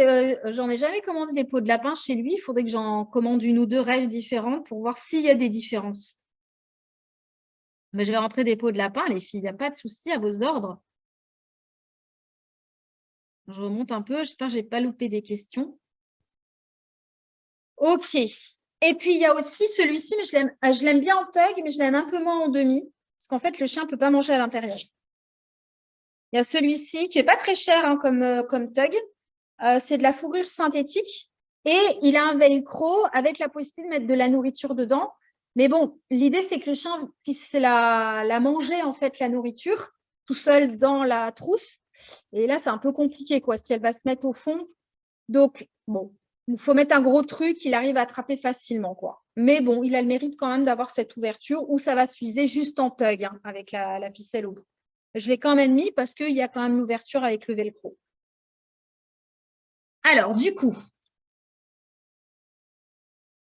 J'en ai jamais commandé des peaux de lapin chez lui. Il faudrait que j'en commande une ou deux rêves différentes pour voir s'il y a des différences. Mais je vais rentrer des peaux de lapin, les filles. Il n'y a pas de souci, à vos ordres. Je remonte un peu. J'espère que je n'ai pas loupé des questions. OK. Et puis, il y a aussi celui-ci, mais je l'aime bien en tug, mais je l'aime un peu moins en demi. Parce qu'en fait, le chien ne peut pas manger à l'intérieur. Il y a celui-ci qui n'est pas très cher comme tug. C'est de la fourrure synthétique. Et il a un velcro avec la possibilité de mettre de la nourriture dedans. Mais bon, l'idée, c'est que le chien puisse la manger, en fait, la nourriture, tout seul dans la trousse. Et là, c'est un peu compliqué, quoi, si elle va se mettre au fond. Donc, bon, il faut mettre un gros truc, il arrive à attraper facilement, quoi. Mais bon, il a le mérite quand même d'avoir cette ouverture où ça va s'user juste en tug, avec la ficelle au bout. Je l'ai quand même mis parce qu'il y a quand même l'ouverture avec le velcro. Alors, du coup,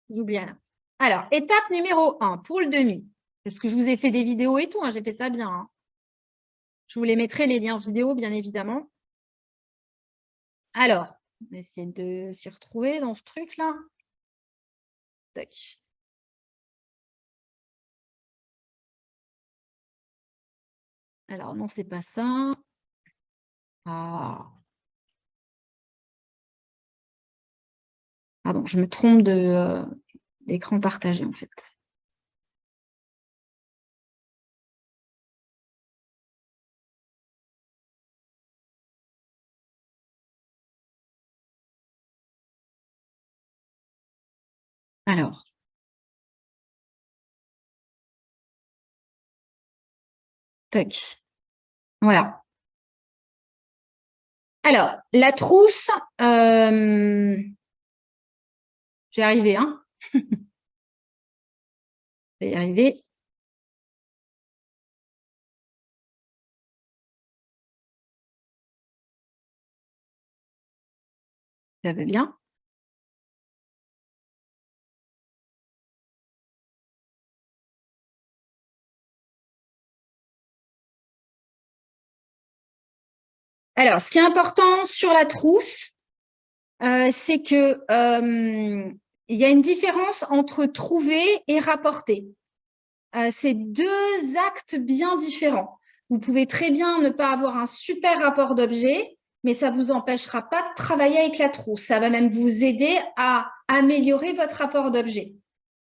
j'oublie rien. Alors, étape numéro 1 pour le demi. Parce que je vous ai fait des vidéos et tout, j'ai fait ça bien. Je vous les mettrai, les liens vidéo, bien évidemment. Alors, on va essayer de s'y retrouver dans ce truc-là. Tac. Alors, non, c'est pas ça. Ah. Pardon, je me trompe d'écran partagé, en fait. Alors. Tac. Voilà. Alors, la trousse, je vais y arriver, Je vais y arriver. Ça va bien. Alors, ce qui est important sur la trousse, c'est que il y a une différence entre trouver et rapporter. C'est deux actes bien différents. Vous pouvez très bien ne pas avoir un super rapport d'objet, mais ça ne vous empêchera pas de travailler avec la trousse. Ça va même vous aider à améliorer votre rapport d'objet.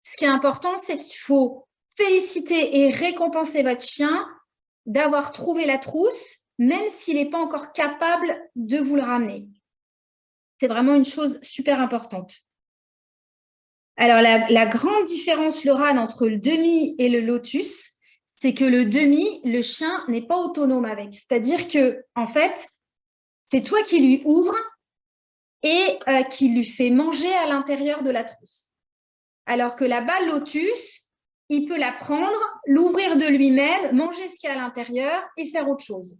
Ce qui est important, c'est qu'il faut féliciter et récompenser votre chien d'avoir trouvé la trousse, même s'il n'est pas encore capable de vous le ramener. C'est vraiment une chose super importante. Alors, la grande différence, Laurane, entre le demi et le lotus, c'est que le demi, le chien n'est pas autonome avec. C'est-à-dire que, en fait, c'est toi qui lui ouvre et qui lui fait manger à l'intérieur de la trousse. Alors que là-bas, lotus, il peut la prendre, l'ouvrir de lui-même, manger ce qu'il y a à l'intérieur et faire autre chose.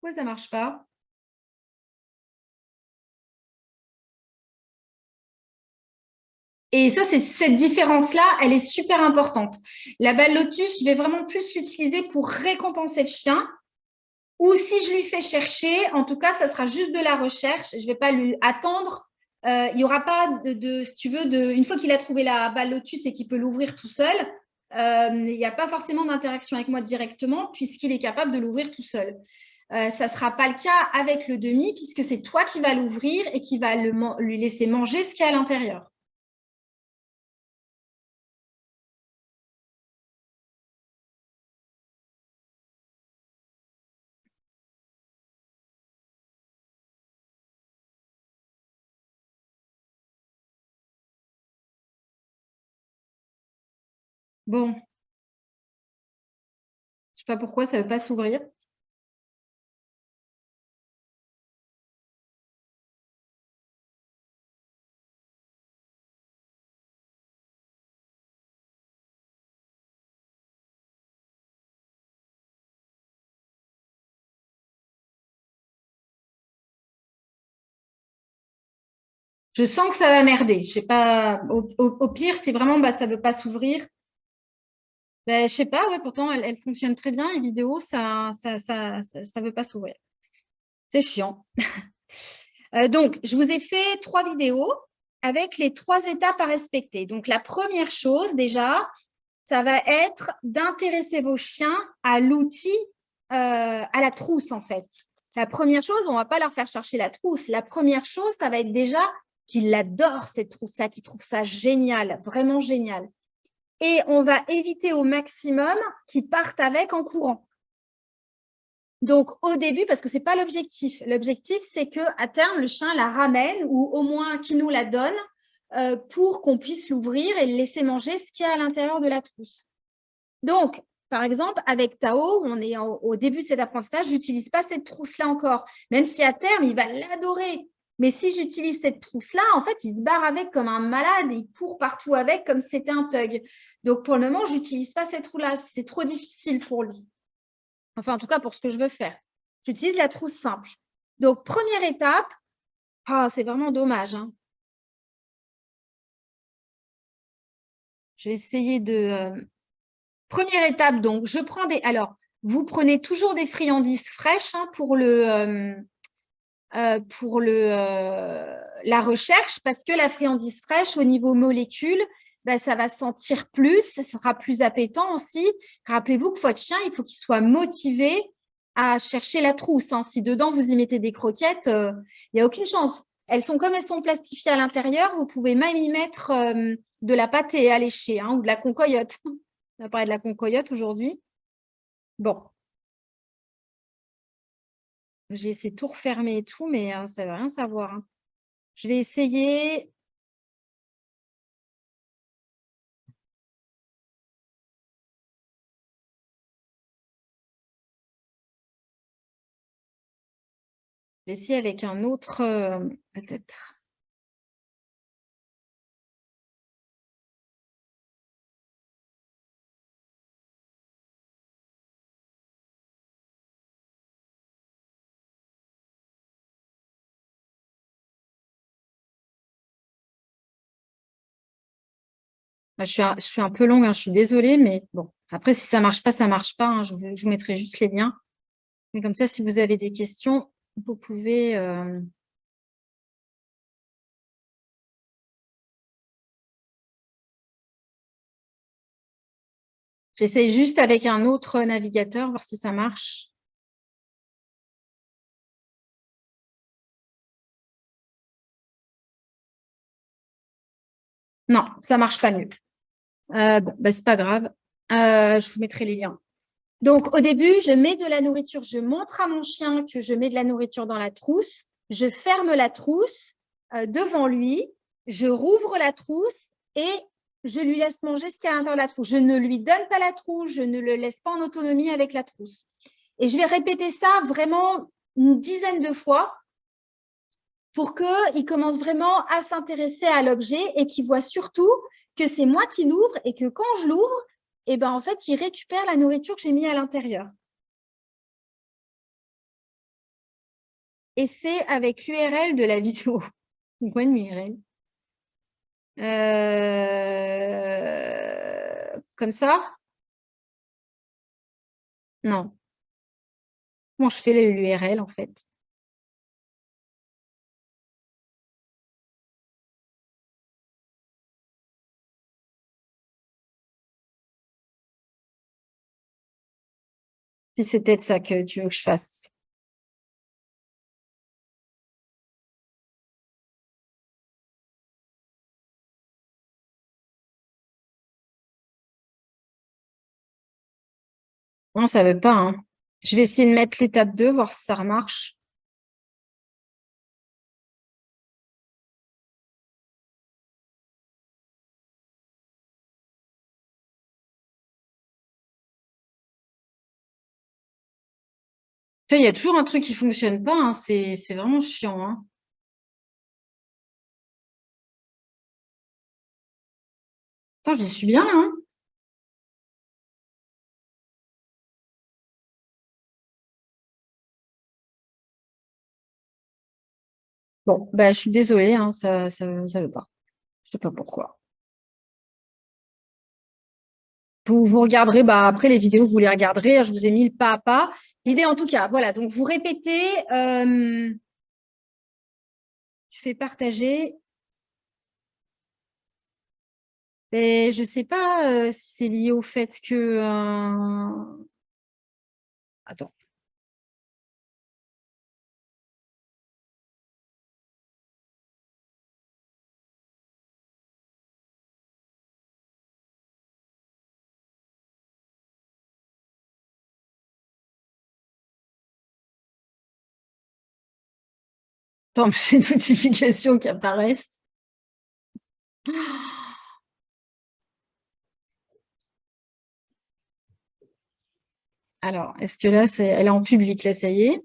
Pourquoi ça ne marche pas ? Et ça, c'est cette différence-là, elle est super importante. La balle lotus, je vais vraiment plus l'utiliser pour récompenser le chien. Ou si je lui fais chercher, en tout cas, ça sera juste de la recherche. Je ne vais pas lui attendre. Il n'y aura pas si tu veux, une fois qu'il a trouvé la balle lotus et qu'il peut l'ouvrir tout seul, il n'y a pas forcément d'interaction avec moi directement puisqu'il est capable de l'ouvrir tout seul. Ça ne sera pas le cas avec le demi puisque c'est toi qui vas l'ouvrir et qui va lui laisser manger ce qu'il y a à l'intérieur. Bon, je ne sais pas pourquoi ça ne veut pas s'ouvrir. Je sens que ça va merder. Je sais pas. Au pire, si vraiment ça ne veut pas s'ouvrir, ben, je sais pas. Ouais, pourtant, elle fonctionne très bien. Les vidéos, ça veut pas s'ouvrir. C'est chiant. Donc, je vous ai fait 3 vidéos avec les 3 étapes à respecter. Donc, la première chose, déjà, ça va être d'intéresser vos chiens à l'outil, à la trousse, en fait. La première chose, on ne va pas leur faire chercher la trousse. La première chose, ça va être déjà qu'ils adorent cette trousse-là, qu'ils trouvent ça génial, vraiment génial. Et on va éviter au maximum qu'ils partent avec en courant. Donc, au début, parce que ce n'est pas l'objectif. L'objectif, c'est qu'à terme, le chien la ramène ou au moins qu'il nous la donne pour qu'on puisse l'ouvrir et le laisser manger ce qu'il y a à l'intérieur de la trousse. Donc, par exemple, avec Tao, on est au début de cet apprentissage, je n'utilise pas cette trousse-là encore, même si à terme, il va l'adorer. Mais si j'utilise cette trousse-là, en fait, il se barre avec comme un malade, il court partout avec comme si c'était un thug. Donc, pour le moment, je n'utilise pas cette trousse-là, c'est trop difficile pour lui. Enfin, en tout cas, pour ce que je veux faire. J'utilise la trousse simple. Donc, première étape, c'est vraiment dommage. Hein. Je vais essayer de… Première étape, donc, je prends des… Alors, vous prenez toujours des friandises fraîches hein, pour la recherche parce que la friandise fraîche, au niveau molécules, ça va sentir plus, ça sera plus appétant aussi. Rappelez-vous que votre chien, il faut qu'il soit motivé à chercher la trousse. Hein. Si dedans, vous y mettez des croquettes, il n'y a aucune chance. Elles sont comme elles sont plastifiées à l'intérieur, vous pouvez même y mettre de la pâtée à lécher hein, ou de la concoyote. On va parler de la concoyote aujourd'hui. Bon, j'ai essayé de tout refermer et tout, mais ça ne veut rien savoir. Hein. Je vais essayer… Je vais essayer avec un autre, peut-être. Je suis un peu longue, hein, je suis désolée, mais bon. Après, si ça ne marche pas, ça ne marche pas. Hein, je vous mettrai juste les liens. Mais comme ça, si vous avez des questions, vous pouvez… J'essaye juste avec un autre navigateur, voir si ça marche. Non, ça ne marche pas mieux. C'est pas grave. Je vous mettrai les liens. Donc, au début, je mets de la nourriture. Je montre à mon chien que je mets de la nourriture dans la trousse. Je ferme la trousse devant lui. Je rouvre la trousse et je lui laisse manger ce qu'il y a à l'intérieur de la trousse. Je ne lui donne pas la trousse. Je ne le laisse pas en autonomie avec la trousse. Et je vais répéter ça vraiment une dizaine de fois pour qu'il commence vraiment à s'intéresser à l'objet et qu'il voit surtout que c'est moi qui l'ouvre et que quand je l'ouvre, en fait, il récupère la nourriture que j'ai mis à l'intérieur. Et c'est avec l'URL de la vidéo. C'est quoi une URL comme ça? Non. Comment je fais l'URL en fait? Si c'est peut-être ça que tu veux que je fasse. Non, ça veut pas, hein. Je vais essayer de mettre l'étape 2, voir si ça remarche. Tu sais, il y a toujours un truc qui fonctionne pas, hein. C'est vraiment chiant, hein. Attends, j'y suis bien, hein. Bon, bah, je suis désolée, hein, ça veut pas. Je sais pas pourquoi. Vous regarderez, bah, après les vidéos, vous les regarderez. Je vous ai mis le pas à pas. L'idée, en tout cas, voilà. Donc, vous répétez. Tu fais partager. Mais je sais pas si c'est lié au fait que. Attends. Attends, j'ai des notifications qui apparaissent. Alors, est-ce que là, elle est en public, là, ça y est?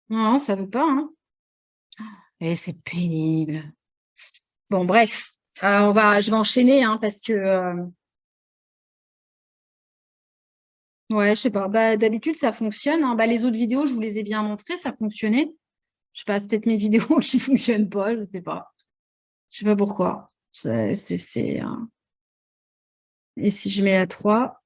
Non, ça veut pas, hein. Et c'est pénible. Bon, bref, je vais enchaîner, hein, parce que, ouais, je sais pas. Bah, d'habitude, ça fonctionne, hein. Bah, les autres vidéos, je vous les ai bien montrées, ça fonctionnait. Je sais pas, c'est peut-être mes vidéos qui fonctionnent pas, je sais pas. Je sais pas pourquoi. Et si je mets à 3,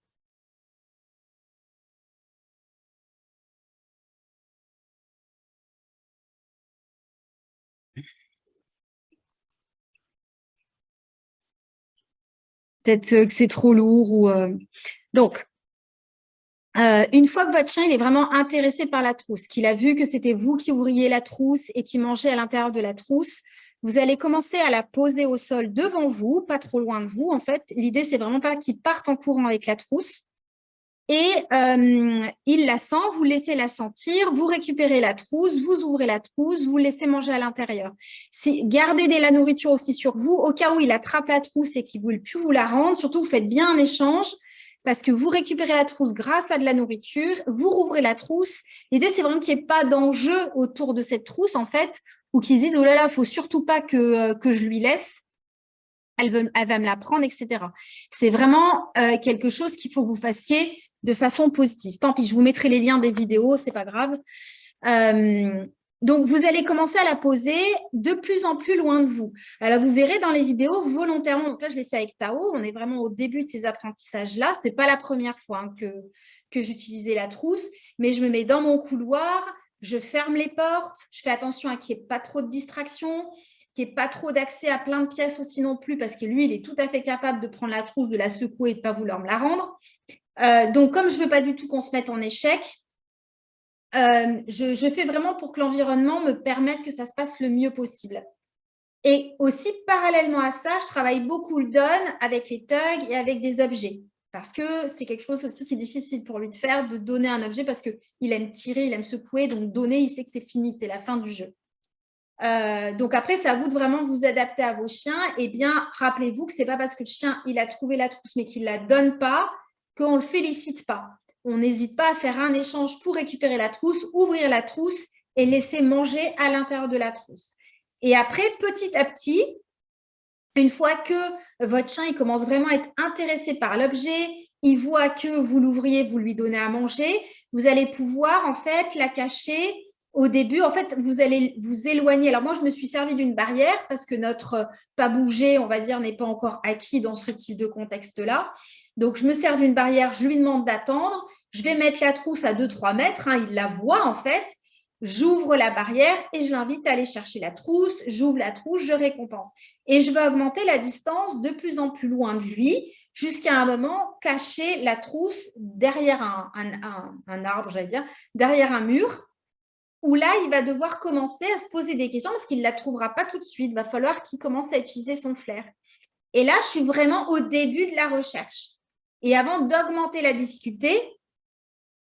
peut-être que c'est trop lourd ou. Donc, une fois que votre chien il est vraiment intéressé par la trousse, qu'il a vu que c'était vous qui ouvriez la trousse et qui mangez à l'intérieur de la trousse, vous allez commencer à la poser au sol devant vous, pas trop loin de vous. En fait, l'idée, c'est vraiment pas qu'il parte en courant avec la trousse. Et il la sent, vous laissez la sentir, vous récupérez la trousse, vous ouvrez la trousse, vous laissez manger à l'intérieur. Gardez de la nourriture aussi sur vous, au cas où il attrape la trousse et qu'il ne veut plus vous la rendre. Surtout, vous faites bien un échange parce que vous récupérez la trousse grâce à de la nourriture, vous rouvrez la trousse. L'idée, c'est vraiment qu'il n'y ait pas d'enjeu autour de cette trousse, en fait, ou qu'ils se disent, oh là là, il ne faut surtout pas que je lui laisse. Elle va me la prendre, etc. C'est vraiment quelque chose qu'il faut que vous fassiez de façon positive. Tant pis, je vous mettrai les liens des vidéos, c'est pas grave. Donc, vous allez commencer à la poser de plus en plus loin de vous. Alors, vous verrez dans les vidéos volontairement. Donc là, je l'ai fait avec Tao. On est vraiment au début de ces apprentissages-là. Ce n'était pas la première fois, hein, que j'utilisais la trousse, mais je me mets dans mon couloir, je ferme les portes, je fais attention à qu'il n'y ait pas trop de distractions, qu'il n'y ait pas trop d'accès à plein de pièces aussi non plus, parce que lui, il est tout à fait capable de prendre la trousse, de la secouer et de ne pas vouloir me la rendre. Donc, comme je ne veux pas du tout qu'on se mette en échec, je fais vraiment pour que l'environnement me permette que ça se passe le mieux possible. Et aussi, parallèlement à ça, je travaille beaucoup le don avec les tugs et avec des objets. Parce que c'est quelque chose aussi qui est difficile pour lui de faire, de donner un objet, parce qu'il aime tirer, il aime secouer. Donc, donner, il sait que c'est fini, c'est la fin du jeu. Donc après, c'est à vous de vraiment vous adapter à vos chiens. Et bien, rappelez-vous que ce n'est pas parce que le chien il a trouvé la trousse mais qu'il ne la donne pas qu'on ne le félicite pas. On n'hésite pas à faire un échange pour récupérer la trousse, ouvrir la trousse et laisser manger à l'intérieur de la trousse. Et après, petit à petit, une fois que votre chien il commence vraiment à être intéressé par l'objet, il voit que vous l'ouvriez, vous lui donnez à manger, vous allez pouvoir en fait la cacher. Au début, en fait, vous allez vous éloigner. Alors moi, je me suis servi d'une barrière parce que notre pas bouger, on va dire, n'est pas encore acquis dans ce type de contexte-là. Donc, je me sers d'une barrière, je lui demande d'attendre, Je vais mettre la trousse à 2-3 mètres, hein, il la voit en fait. J'ouvre la barrière et je l'invite à aller chercher la trousse. J'ouvre la trousse, je récompense. Et je vais augmenter la distance de plus en plus loin de lui jusqu'à un moment cacher la trousse derrière un arbre, j'allais dire, derrière un mur, où là, il va devoir commencer à se poser des questions parce qu'il ne la trouvera pas tout de suite. Il va falloir qu'il commence à utiliser son flair. Et là, je suis vraiment au début de la recherche. Et avant d'augmenter la difficulté,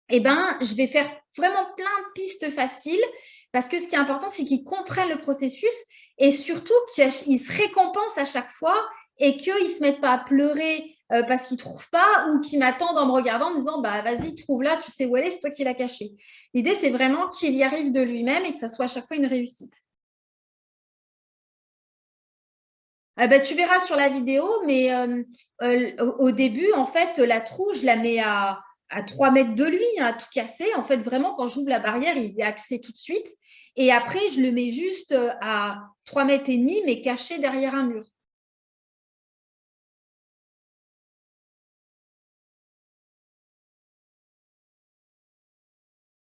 eh ben, je vais faire vraiment plein de pistes faciles parce que ce qui est important, c'est qu'ils comprennent le processus et surtout qu'ils se récompensent à chaque fois et qu'ils ne se mettent pas à pleurer parce qu'ils ne trouvent pas ou qu'ils m'attendent en me regardant en me disant bah, « vas-y, trouve-la, tu sais où elle est, c'est toi qui l'as cachée ». L'idée, c'est vraiment qu'il y arrive de lui-même et que ça soit à chaque fois une réussite. Ben, tu verras sur la vidéo, mais au début, en fait, la trousse, je la mets à 3 mètres de lui, hein, à tout casser. En fait, vraiment, quand j'ouvre la barrière, il y a accès tout de suite. Et après, je le mets juste à 3 mètres et demi, mais caché derrière un mur.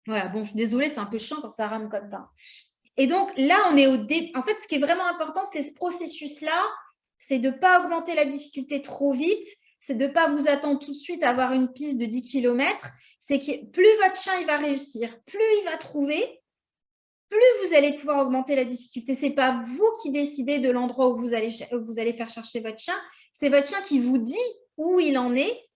Voilà, bon, je suis désolée, c'est un peu chiant quand ça rame comme ça. Et donc, là, on est au début. En fait, ce qui est vraiment important, c'est ce processus-là, c'est de ne pas augmenter la difficulté trop vite, c'est de ne pas vous attendre tout de suite à avoir une piste de 10 km. C'est que plus votre chien il va réussir, plus il va trouver, plus vous allez pouvoir augmenter la difficulté. Ce n'est pas vous qui décidez de l'endroit où vous allez faire chercher votre chien, c'est votre chien qui vous dit où il en est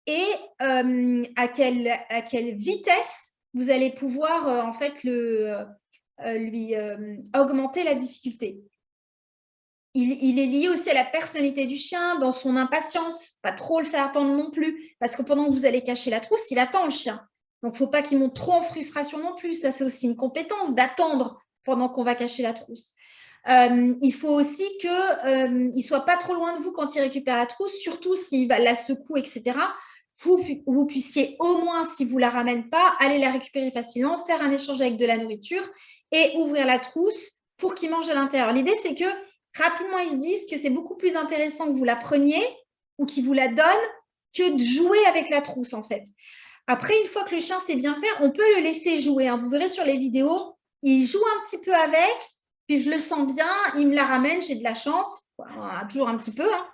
et à quelle vitesse vous allez pouvoir en fait lui augmenter la difficulté. Il est lié aussi à la personnalité du chien, dans son impatience. Pas trop le faire attendre non plus, parce que pendant que vous allez cacher la trousse, il attend le chien. Donc, il ne faut pas qu'il monte trop en frustration non plus. Ça, c'est aussi une compétence d'attendre pendant qu'on va cacher la trousse. Il faut aussi qu'il ne soit pas trop loin de vous quand il récupère la trousse, surtout s'il la secoue, etc. Vous puissiez au moins, si vous ne la ramène pas, aller la récupérer facilement, faire un échange avec de la nourriture et ouvrir la trousse pour qu'il mange à l'intérieur. L'idée, c'est que rapidement, ils se disent que c'est beaucoup plus intéressant que vous la preniez ou qu'il vous la donne que de jouer avec la trousse, en fait. Après, une fois que le chien sait bien faire, on peut le laisser jouer. Hein. Vous verrez sur les vidéos, il joue un petit peu avec, puis je le sens bien, il me la ramène, j'ai de la chance, toujours un petit peu. Hein.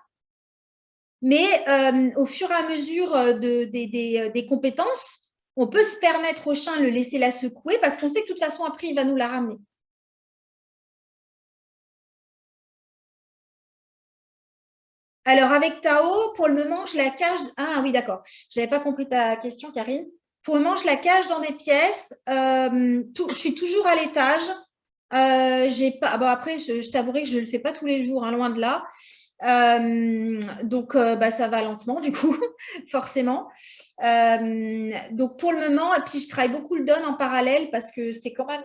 Mais au fur et à mesure des compétences, on peut se permettre au chien de le laisser la secouer parce qu'on sait que de toute façon, après, il va nous la ramener. Alors, avec Tao, pour le moment, je la cache… Ah oui, d'accord. Je n'avais pas compris ta question, Karine. Pour le moment, je la cache dans des pièces. Je suis toujours à l'étage. J'ai pas… Bon, après, je t'avouerai que je ne le fais pas tous les jours, hein, loin de là. Donc, ça va lentement, du coup, forcément. Donc, pour le moment, et puis je travaille beaucoup le don en parallèle parce que c'est quand même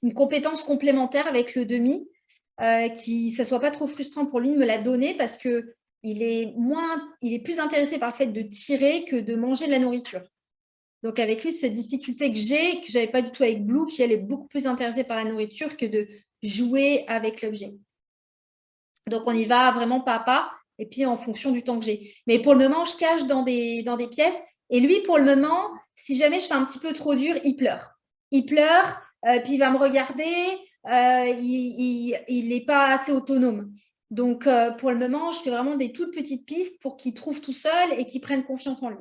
une compétence complémentaire avec le demi. Ça ne soit pas trop frustrant pour lui de me la donner parce qu'il est plus intéressé par le fait de tirer que de manger de la nourriture. Donc, avec lui, c'est cette difficulté que je n'avais pas du tout avec Blue, qui elle est beaucoup plus intéressée par la nourriture que de jouer avec l'objet. Donc, on y va vraiment pas à pas et puis en fonction du temps que j'ai. Mais pour le moment, je cache dans des pièces. Et lui, pour le moment, si jamais je fais un petit peu trop dur, il pleure. Il pleure, puis il va me regarder. Il n'est pas assez autonome. Donc, pour le moment, je fais vraiment des toutes petites pistes pour qu'il trouve tout seul et qu'il prenne confiance en lui.